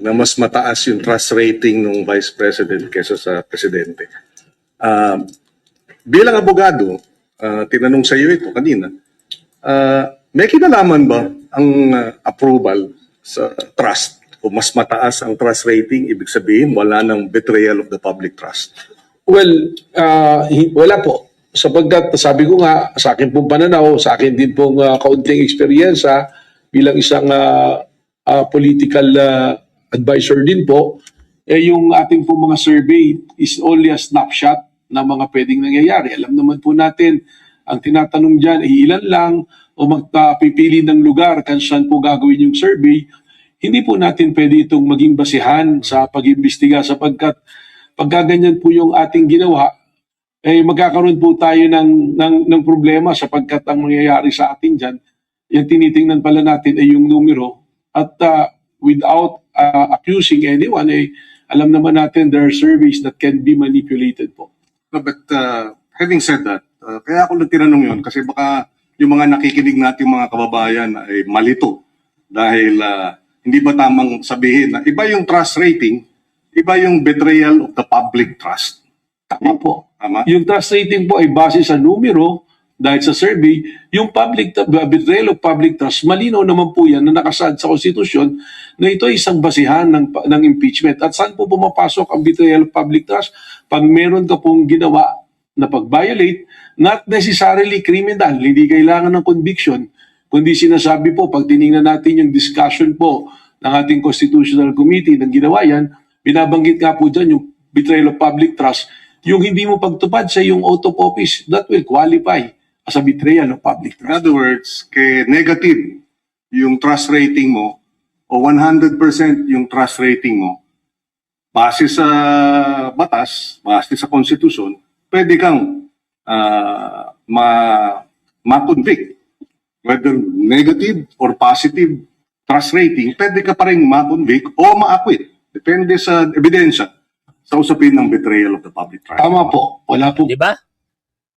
na mas mataas yung trust rating ng Vice President kaysa sa Presidente. Bilang abogado, tinanong sa iyo ito kanina, may kinalaman ba ang approval sa trust? Kung mas mataas ang trust rating, ibig sabihin wala ng betrayal of the public trust. Well, wala po. Sapagkat sabi ko nga, sa akin pong pananaw, sa akin din pong kaunting eksperyensya bilang isang political advisor din po, yung ating pong mga survey is only a snapshot ng mga pwedeng nangyayari. Alam naman po natin, ang tinatanong dyan ay ilan lang o magpipili ng lugar kung saan po gagawin yung survey. Hindi po natin pwede itong maging basihan sa pag-imbestiga sapagkat pagkaganyan po yung ating ginawa, magkakaroon po tayo ng problema sapagkat ang mangyayari sa atin dyan, yung tinitingnan pala natin ay yung numero at without accusing anyone, alam naman natin there are surveys that can be manipulated po. No, but having said that, kaya ako lang tinanong yun kasi baka yung mga nakikinig natin mga kababayan ay malito dahil hindi ba tamang sabihin na iba yung trust rating, iba yung betrayal of the public trust. Tama po. Tama? Yung trust rating po ay base sa numero dahil sa survey. Yung betrayal of public trust, malinaw naman po yan na nakasaad sa konstitusyon na ito ay isang basihan ng impeachment. At saan po pumapasok ang betrayal of public trust? Pag meron ka pong ginawa na pag-violate, not necessarily criminal, hindi kailangan ng conviction, kundi sinasabi po, pag tinignan natin yung discussion po ng ating Constitutional Committee ng ginawa yan, binabanggit nga po dyan yung betrayal of public trust, yung hindi mo pagtupad sa yung oath of office, that will qualify as a betrayal of public trust. In other words, negative yung trust rating mo o 100% yung trust rating mo, base sa batas, base sa konstitusyon, pwede kang ma-convict. Whether negative or positive trust rating, pwede ka pa rin ma-convict o ma-acquit. Depende sa ebidensya sa usapin ng betrayal of the public trust. Tama po. Wala po. Di ba?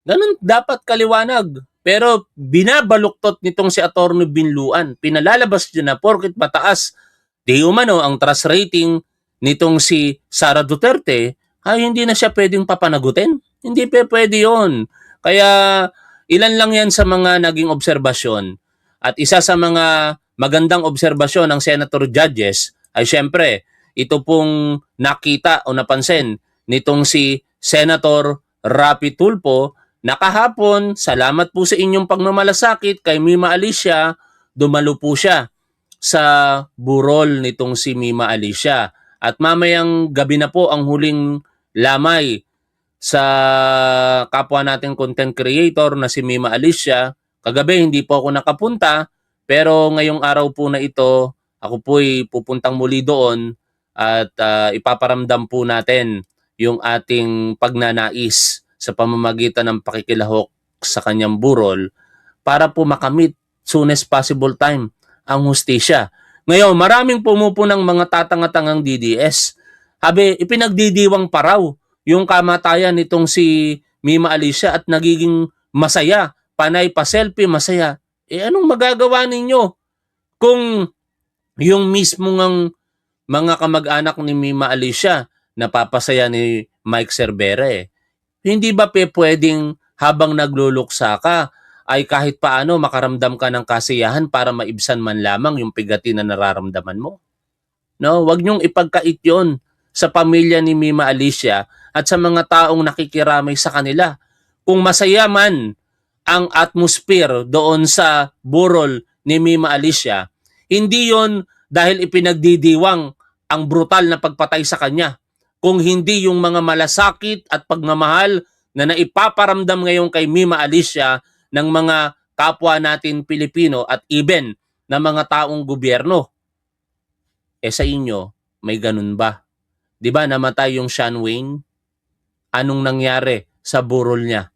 Ganun dapat kaliwanag. Pero binabaluktot nitong si Atty. Binluan. Pinalalabas niya na porket mataas di umano ang trust rating nitong si Sara Duterte, ay hindi na siya pwedeng papanagutin. Hindi pwede yun. Kaya ilan lang yan sa mga naging obserbasyon. At isa sa mga magandang obserbasyon ng Senator Judges ay syempre, ito pong nakita o napansin nitong si Senator Rapi Tulfo na kahapon, salamat po sa inyong pagmamalasakit kay Mima Alicia, dumalo po siya sa burol nitong si Mima Alicia. At mamayang gabi na po ang huling lamay sa kapwa nating content creator na si Mima Alicia. Kagabi hindi po ako nakapunta, pero ngayong araw po na ito, ako po'y pupuntang muli doon at ipaparamdam po natin yung ating pagnanais sa pamamagitan ng pakikilahok sa kanyang burol para po makamit soonest possible time ang hustisya. Ngayon, maraming pumupunang mga tatangatangang DDS. Habi, ipinagdidiwang pa raw yung kamatayan nitong si Mima Alicia at nagiging masaya, panay pa selfie, masaya. Anong magagawa ninyo kung yung mismong mga kamag-anak ni Mima Alicia napapasaya ni Mike Cervera? Hindi ba pwedeng habang nagluluksa ka ay kahit paano makaramdam ka ng kasiyahan para maibsan man lamang yung pigati na nararamdaman mo. No, wag niyong ipagkait 'yon sa pamilya ni Mima Alicia at sa mga taong nakikiramay sa kanila. Kung masaya man ang atmosphere doon sa burol ni Mima Alicia, hindi 'yon dahil ipinagdidiwang ang brutal na pagpatay sa kanya. Kung hindi yung mga malasakit at pagmamahal na naipaparamdam ngayon kay Mima Alicia ng mga kapwa natin Pilipino at even na mga taong gobyerno. Sa inyo, may ganun ba? 'Di ba namatay yung Sean Wayne? Anong nangyari sa burol niya?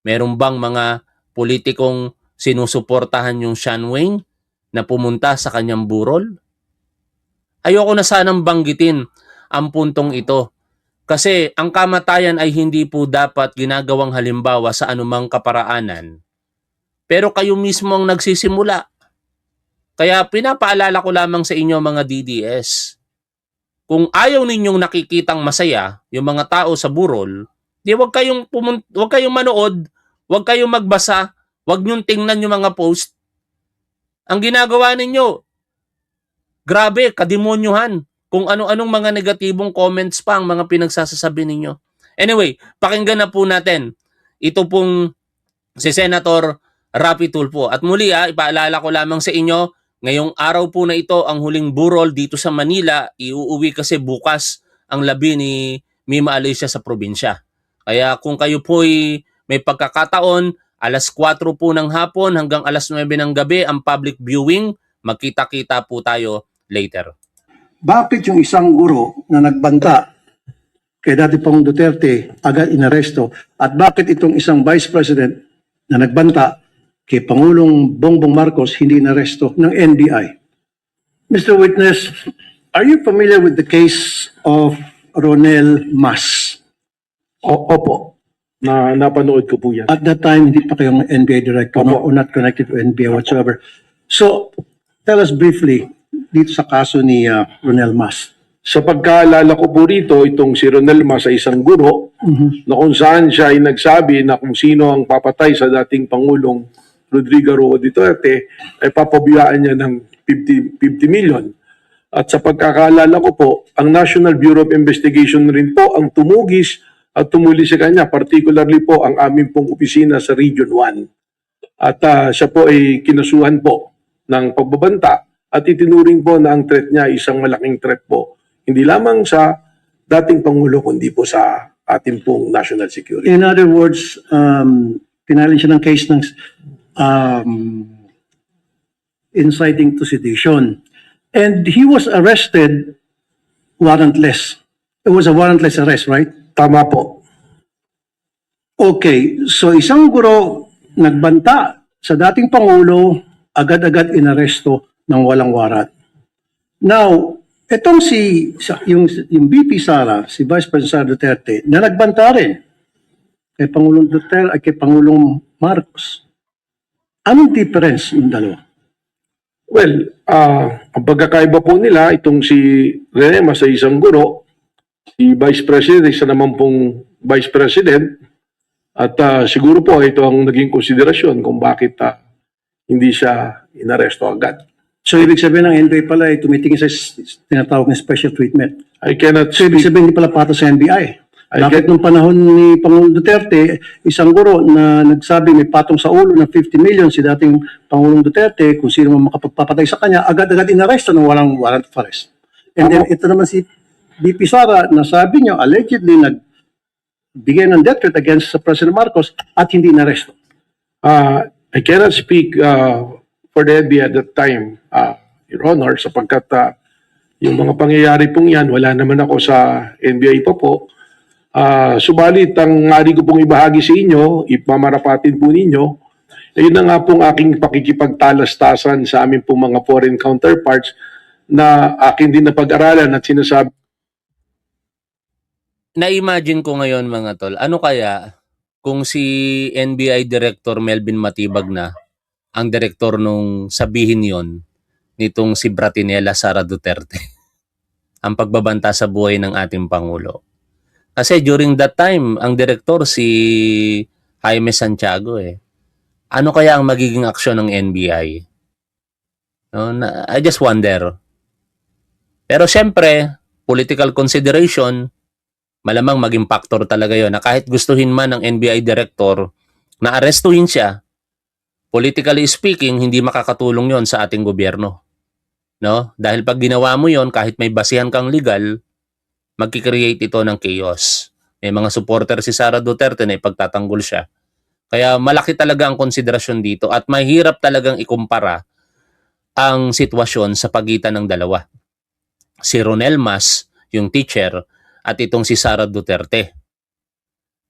Meron bang mga politikong sinusuportahan yung Sean Wayne na pumunta sa kanyang burol? Ayoko na sanang banggitin ang puntong ito kasi ang kamatayan ay hindi po dapat ginagawang halimbawa sa anumang kaparaanan. Pero kayo mismo ang nagsisimula. Kaya pinapaalala ko lamang sa inyo mga DDS, kung ayaw ninyong nakikitang masaya yung mga tao sa burol, di wag kayong manood, wag kayong magbasa, wag nyong tingnan yung mga post. Ang ginagawa ninyo, grabe, kademonyuhan. Kung ano-anong mga negatibong comments pa ang mga pinagsasasabi ninyo. Anyway, pakinggan na po natin. Ito pong si Senator Rapi Tulfo. At muli ipaalala ko lamang sa inyo, ngayong araw po na ito ang huling burol dito sa Manila. Iuuwi kasi bukas ang labi ni Mima Alicia sa probinsya. Kaya kung kayo po'y may pagkakataon, alas 4 po ng hapon hanggang alas 9 ng gabi ang public viewing. Magkita-kita po tayo later. Bakit yung isang guro na nagbanta kay dati Pangulong Duterte agad inaresto at bakit itong isang Vice President na nagbanta kay Pangulong Bongbong Marcos hindi inaresto ng NBI? Mr. Witness, are you familiar with the case of Ronel Mas? Opo, napanood ko po yan. At that time, hindi pa kayong NBI director or not connected to NBI whatsoever. So, tell us briefly dito sa kaso ni Ronel Mas. Sa pagkaalala ko po rito, itong si Ronel Mas ay isang guro na kung saan siya ay nagsabi na kung sino ang papatay sa dating Pangulong Rodrigo Roa Duterte ay papabiyaan niya ng 50 million. At sa pagkakaalala ko po, ang National Bureau of Investigation rin po ang tumugis at tumuli sa kanya, particularly po ang aming pong opisina sa Region 1. At siya po ay kinasuhan po ng pagbabanta at itinuring po na ang threat niya ay isang malaking threat po. Hindi lamang sa dating Pangulo, kundi po sa ating pong national security. In other words, pinalin siya ng case ng inciting to sedition. And he was arrested warrantless. It was a warrantless arrest, right? Tama po. Okay, so isang guro nagbanta sa dating Pangulo, agad-agad inaresto ng walang warat. Now, itong yung VP Sara, si Vice President Sara Duterte, na nagbanta rin kay Pangulong Duterte at kay Pangulong Marcos. Anong difference ng dalawa? Well, ang pagkakaiba po nila, itong si Rene Mas ay isang guro, si Vice President, isa naman pong Vice President, at siguro po ito ang naging konsiderasyon kung bakit hindi siya inaresto agad. So, ibig sabihin ng NBI pala ay tumitingin sa tinatawag na special treatment. I cannot So, ibig sabihin hindi pala pato sa NBI. Bakit nung panahon ni Pangulong Duterte, isang guro na nagsabi may patong sa ulo ng 50 million si dating Pangulong Duterte, kung sino man makapagpapatay sa kanya, agad-agad inaresto ng walang warrant of arrest. And then ito naman si VP Sara, na sabi niya, allegedly nagbigay ng death threat against President Marcos at hindi inaresto. I cannot speak for the NBI at that time, Your Honor, sapagkat yung mga pangyayari pong yan, wala naman ako sa NBI pa po. Subalit, ang ngari ko pong ibahagi sa inyo, ipamarapatin po ninyo, yun na nga pong aking pakikipagtalastasan sa amin pong mga foreign counterparts na akin din na pag-aralan at sinasabi. Na-imagine ko ngayon mga tol, ano kaya kung si NBI Director Melvin Matibag na ang direktor nung sabihin yon nitong si Bratinella Sara Duterte ang pagbabanta sa buhay ng ating Pangulo. Kasi during that time, ang direktor si Jaime Santiago Ano kaya ang magiging aksyon ng NBI? No, I just wonder. Pero syempre, political consideration, malamang maging factor talaga yon na kahit gustuhin man ng NBI director na arestuhin siya, politically speaking, hindi makakatulong yon sa ating gobyerno. No? Dahil pag ginawa mo yon, kahit may basihan kang legal, magkikreate ito ng chaos. May mga supporter si Sara Duterte na ipagtatanggol siya. Kaya malaki talaga ang konsiderasyon dito at mahirap talagang ikumpara ang sitwasyon sa pagitan ng dalawa. Si Ronel Mas, yung teacher, at itong si Sara Duterte.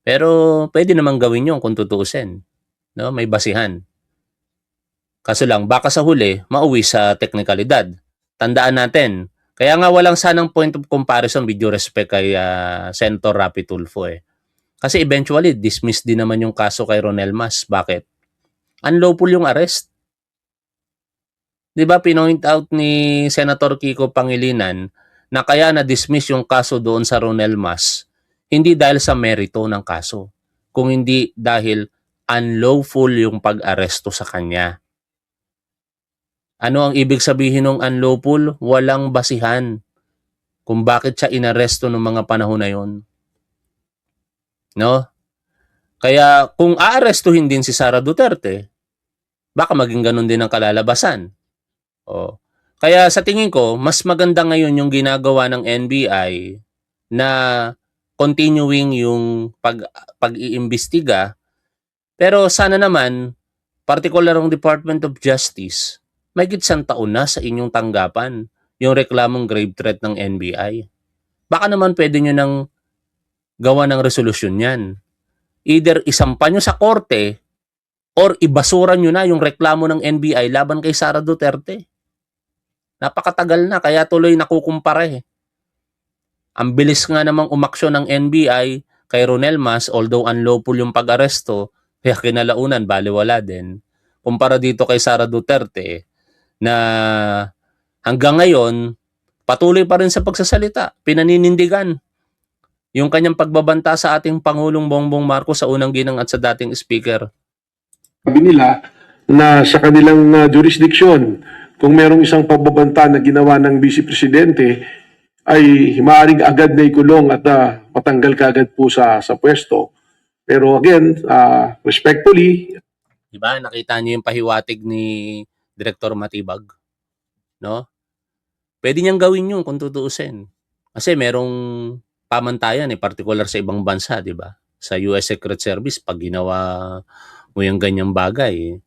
Pero pwede namang gawin yun kung tutuusin. No? May basihan. Kaso lang, baka sa huli, mauwi sa teknikalidad. Tandaan natin, kaya nga walang sanang point of comparison with due respect kay Senator Rapi Tulfo eh. Kasi eventually, dismiss din naman yung kaso kay Ronel Mas. Bakit? Unlawful yung arrest. Di ba, pinoint out ni Senator Kiko Pangilinan na kaya na-dismiss yung kaso doon sa Ronel Mas, hindi dahil sa merito ng kaso, kung hindi dahil unlawful yung pag-aresto sa kanya. Ano ang ibig sabihin ng unlawful? Walang basihan kung bakit siya inaresto noong mga panahon na yon. No? Kaya kung aarestuhin din si Sara Duterte, baka maging ganun din ang kalalabasan. Oh. Kaya sa tingin ko, mas maganda ngayon yung ginagawa ng NBI na continuing yung pag-iimbestiga. Pero sana naman, particular ang Department of Justice, may gitsang taon na sa inyong tanggapan yung reklamong grave threat ng NBI. Baka naman pwede nyo nang gawa ng resolusyon yan. Either isampa nyo sa korte or ibasura nyo na yung reklamo ng NBI laban kay Sara Duterte. Napakatagal na, kaya tuloy nakukumpara eh. Ang bilis nga namang umaksyon ng NBI kay Ronel Mas, although unlawful yung pag-aresto, kaya kinalaunan, baliwala din. Kumpara dito kay Sara Duterte, na hanggang ngayon, patuloy pa rin sa pagsasalita, pinaninindigan yung kanyang pagbabanta sa ating Pangulong Bongbong Marcos sa unang ginang at sa dating speaker. Sabi nila na sa kanilang jurisdiction, kung merong isang pagbabanta na ginawa ng Vice Presidente, ay maaaring agad na ikulong at matanggal kaagad po sa pwesto. Pero again, respectfully, diba? Nakita niyo yung pahiwatig ni Director Matibag, no? Pwede niyang gawin yun kung tutuusin. Kasi merong pamantayan particular sa ibang bansa, di ba? Sa US Secret Service, pag ginawa mo yung ganyang bagay,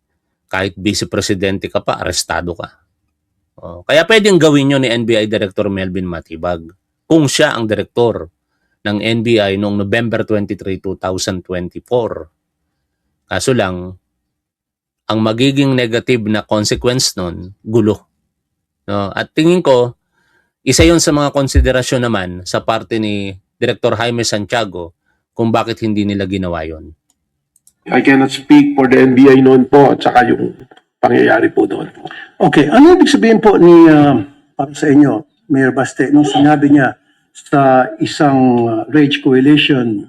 kahit vice presidente ka pa, arestado ka. Oh, kaya pwedeng gawin yun ni NBI Director Melvin Matibag kung siya ang direktor ng NBI noong November 23, 2024. Kaso lang, ang magiging negative na consequence nun, gulo. No? At tingin ko, isa yon sa mga konsiderasyon naman sa parte ni Director Jaime Santiago kung bakit hindi nila ginawa yon. I cannot speak for the NBI noon po at saka yung pangyayari po doon. Okay, ano ibig sabihin po ni para sa inyo, Mayor Baste, nung sinabi niya sa isang Rage Coalition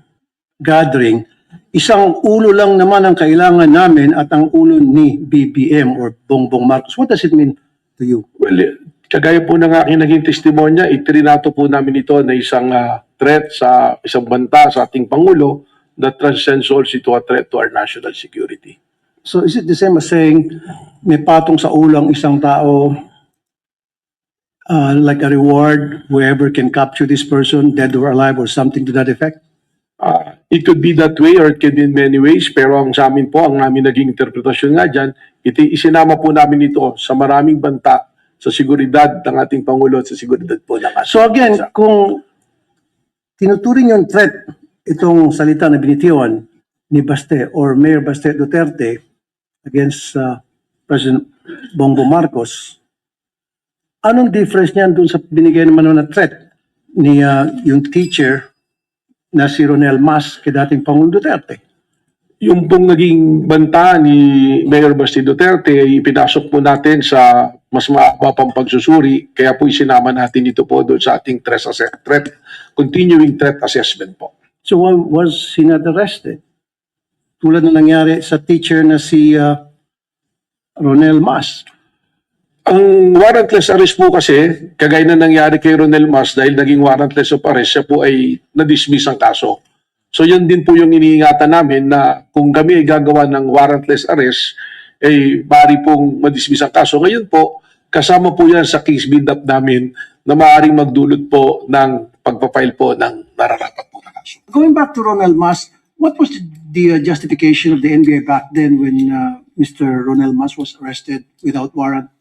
gathering, isang ulo lang naman ang kailangan namin at ang ulo ni BBM or Bongbong Marcos. What does it mean to you? Well, kagaya po ng aking naging testimonya, itrinato po namin ito na isang threat sa isang banta sa ating Pangulo that transcends also to a threat to our national security. So is it the same as saying may patong sa ulo ang isang tao like a reward, whoever can capture this person, dead or alive or something to that effect? It could be that way or it can be in many ways, pero ang sa amin po, ang namin naging interpretasyon nga dyan, isinama po namin ito sa maraming banta sa seguridad ng ating Pangulo at sa seguridad po ng ating So again, kung tinuturing yung threat, itong salita na binitiwan ni Baste or Mayor Baste Duterte against President Bongbong Marcos, anong difference niyan dun sa binigay naman na threat ni yung teacher na si Ronel Mas kay dating Pangulong Duterte? Yung pong naging banta ni Mayor Baste Duterte ay pinasok po natin sa mas maaba pang pagsusuri, kaya po isinama natin ito po doon sa ating continuing threat assessment po. So why was he not arrested? tulad na nangyari sa teacher na si Ronel Mas. Ang warrantless arrest po kasi, kagaya na nangyari kay Ronel Mas dahil naging warrantless of arrest, siya po ay na-dismiss ang kaso. So yun din po yung iniingatan namin na kung kami ay gagawa ng warrantless arrest, ay maaari pong ma-dismiss ang kaso. Ngayon po, kasama po yan sa case build-up namin na maaaring magdulot po ng pagpapile po ng nararapat po na kaso. Going back to Ronel Mas, what was the justification of the NBI back then when Mr. Ronel Mas was arrested without warrant?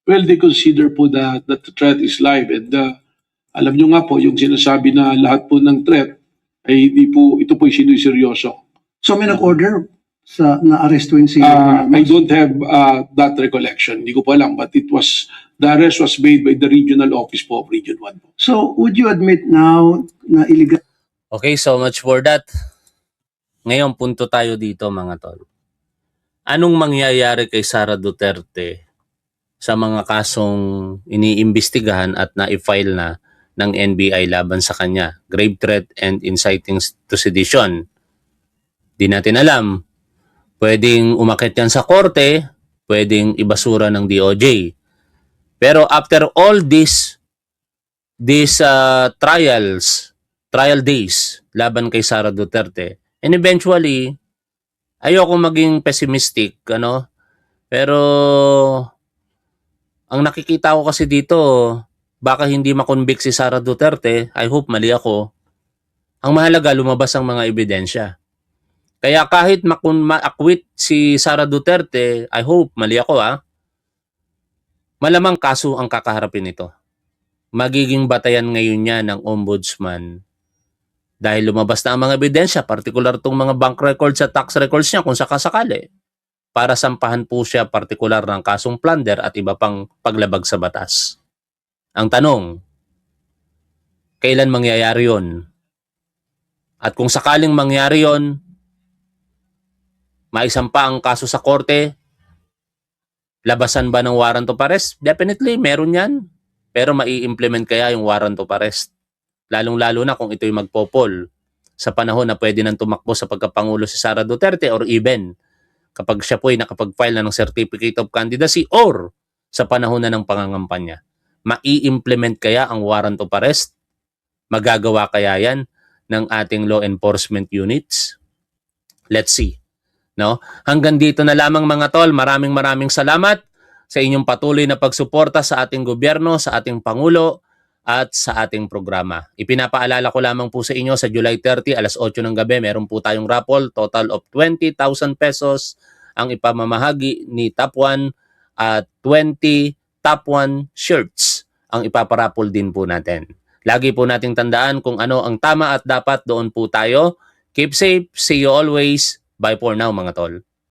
Well, they consider po that the threat is live and alam nyo nga po, yung sinasabi na lahat po ng threat ay ito po sinuseryoso. So may nag-order sa na-arrestuin si I don't have that recollection. Hindi ko po alam, but the arrest was made by the regional office po of Region 1 po. So would you admit now na illegal? Okay, so much for that. Ngayon, punto tayo dito mga tol. Anong mangyayari kay Sara Duterte sa mga kasong iniimbestigahan at na-file na ng NBI laban sa kanya? Grave threat and inciting to sedition. Di natin alam. Pwedeng umakyat yan sa korte, pwedeng ibasura ng DOJ. Pero after all these trial days laban kay Sara Duterte, and eventually, ayoko maging pessimistic, pero ang nakikita ko kasi dito, baka hindi makonvict si Sara Duterte. I hope mali ako. Ang mahalaga, lumabas ang mga ebidensya. Kaya kahit ma-acquit si Sara Duterte, I hope mali ako malamang kaso ang kakaharapin nito. Magiging batayan ngayon niya ng ombudsman. Dahil lumabas na ang mga ebidensya, particular tong mga bank records at tax records niya kung sakasakali, para sampahan po siya partikular ng kasong plunder at iba pang paglabag sa batas. Ang tanong, kailan mangyayari yon? At kung sakaling mangyari yon, maisampa ang kaso sa korte, labasan ba ng warrant of arrest? Definitely, meron yan. Pero mai-implement kaya yung warrant of arrest? Lalong-lalo na kung ito'y magpopol sa panahon na pwede nang tumakbo sa pagkapangulo si Sara Duterte or even kapag siya po ay nakapag-file na ng Certificate of Candidacy or sa panahon na ng pangangampanya. Mai-implement kaya ang warrant of arrest? Magagawa kaya yan ng ating law enforcement units? Let's see. Hanggang dito na lamang mga tol. Maraming salamat sa inyong patuloy na pagsuporta sa ating gobyerno, sa ating Pangulo, at sa ating programa. Ipinapaalala ko lamang po sa inyo sa July 30, alas 8 ng gabi, meron po tayong raffle, total of 20,000 pesos ang ipamamahagi ni Top 1 at 20 Top 1 shirts ang ipaparapol din po natin. Lagi po nating tandaan kung ano ang tama at dapat, doon po tayo. Keep safe, see you always. Bye for now mga tol.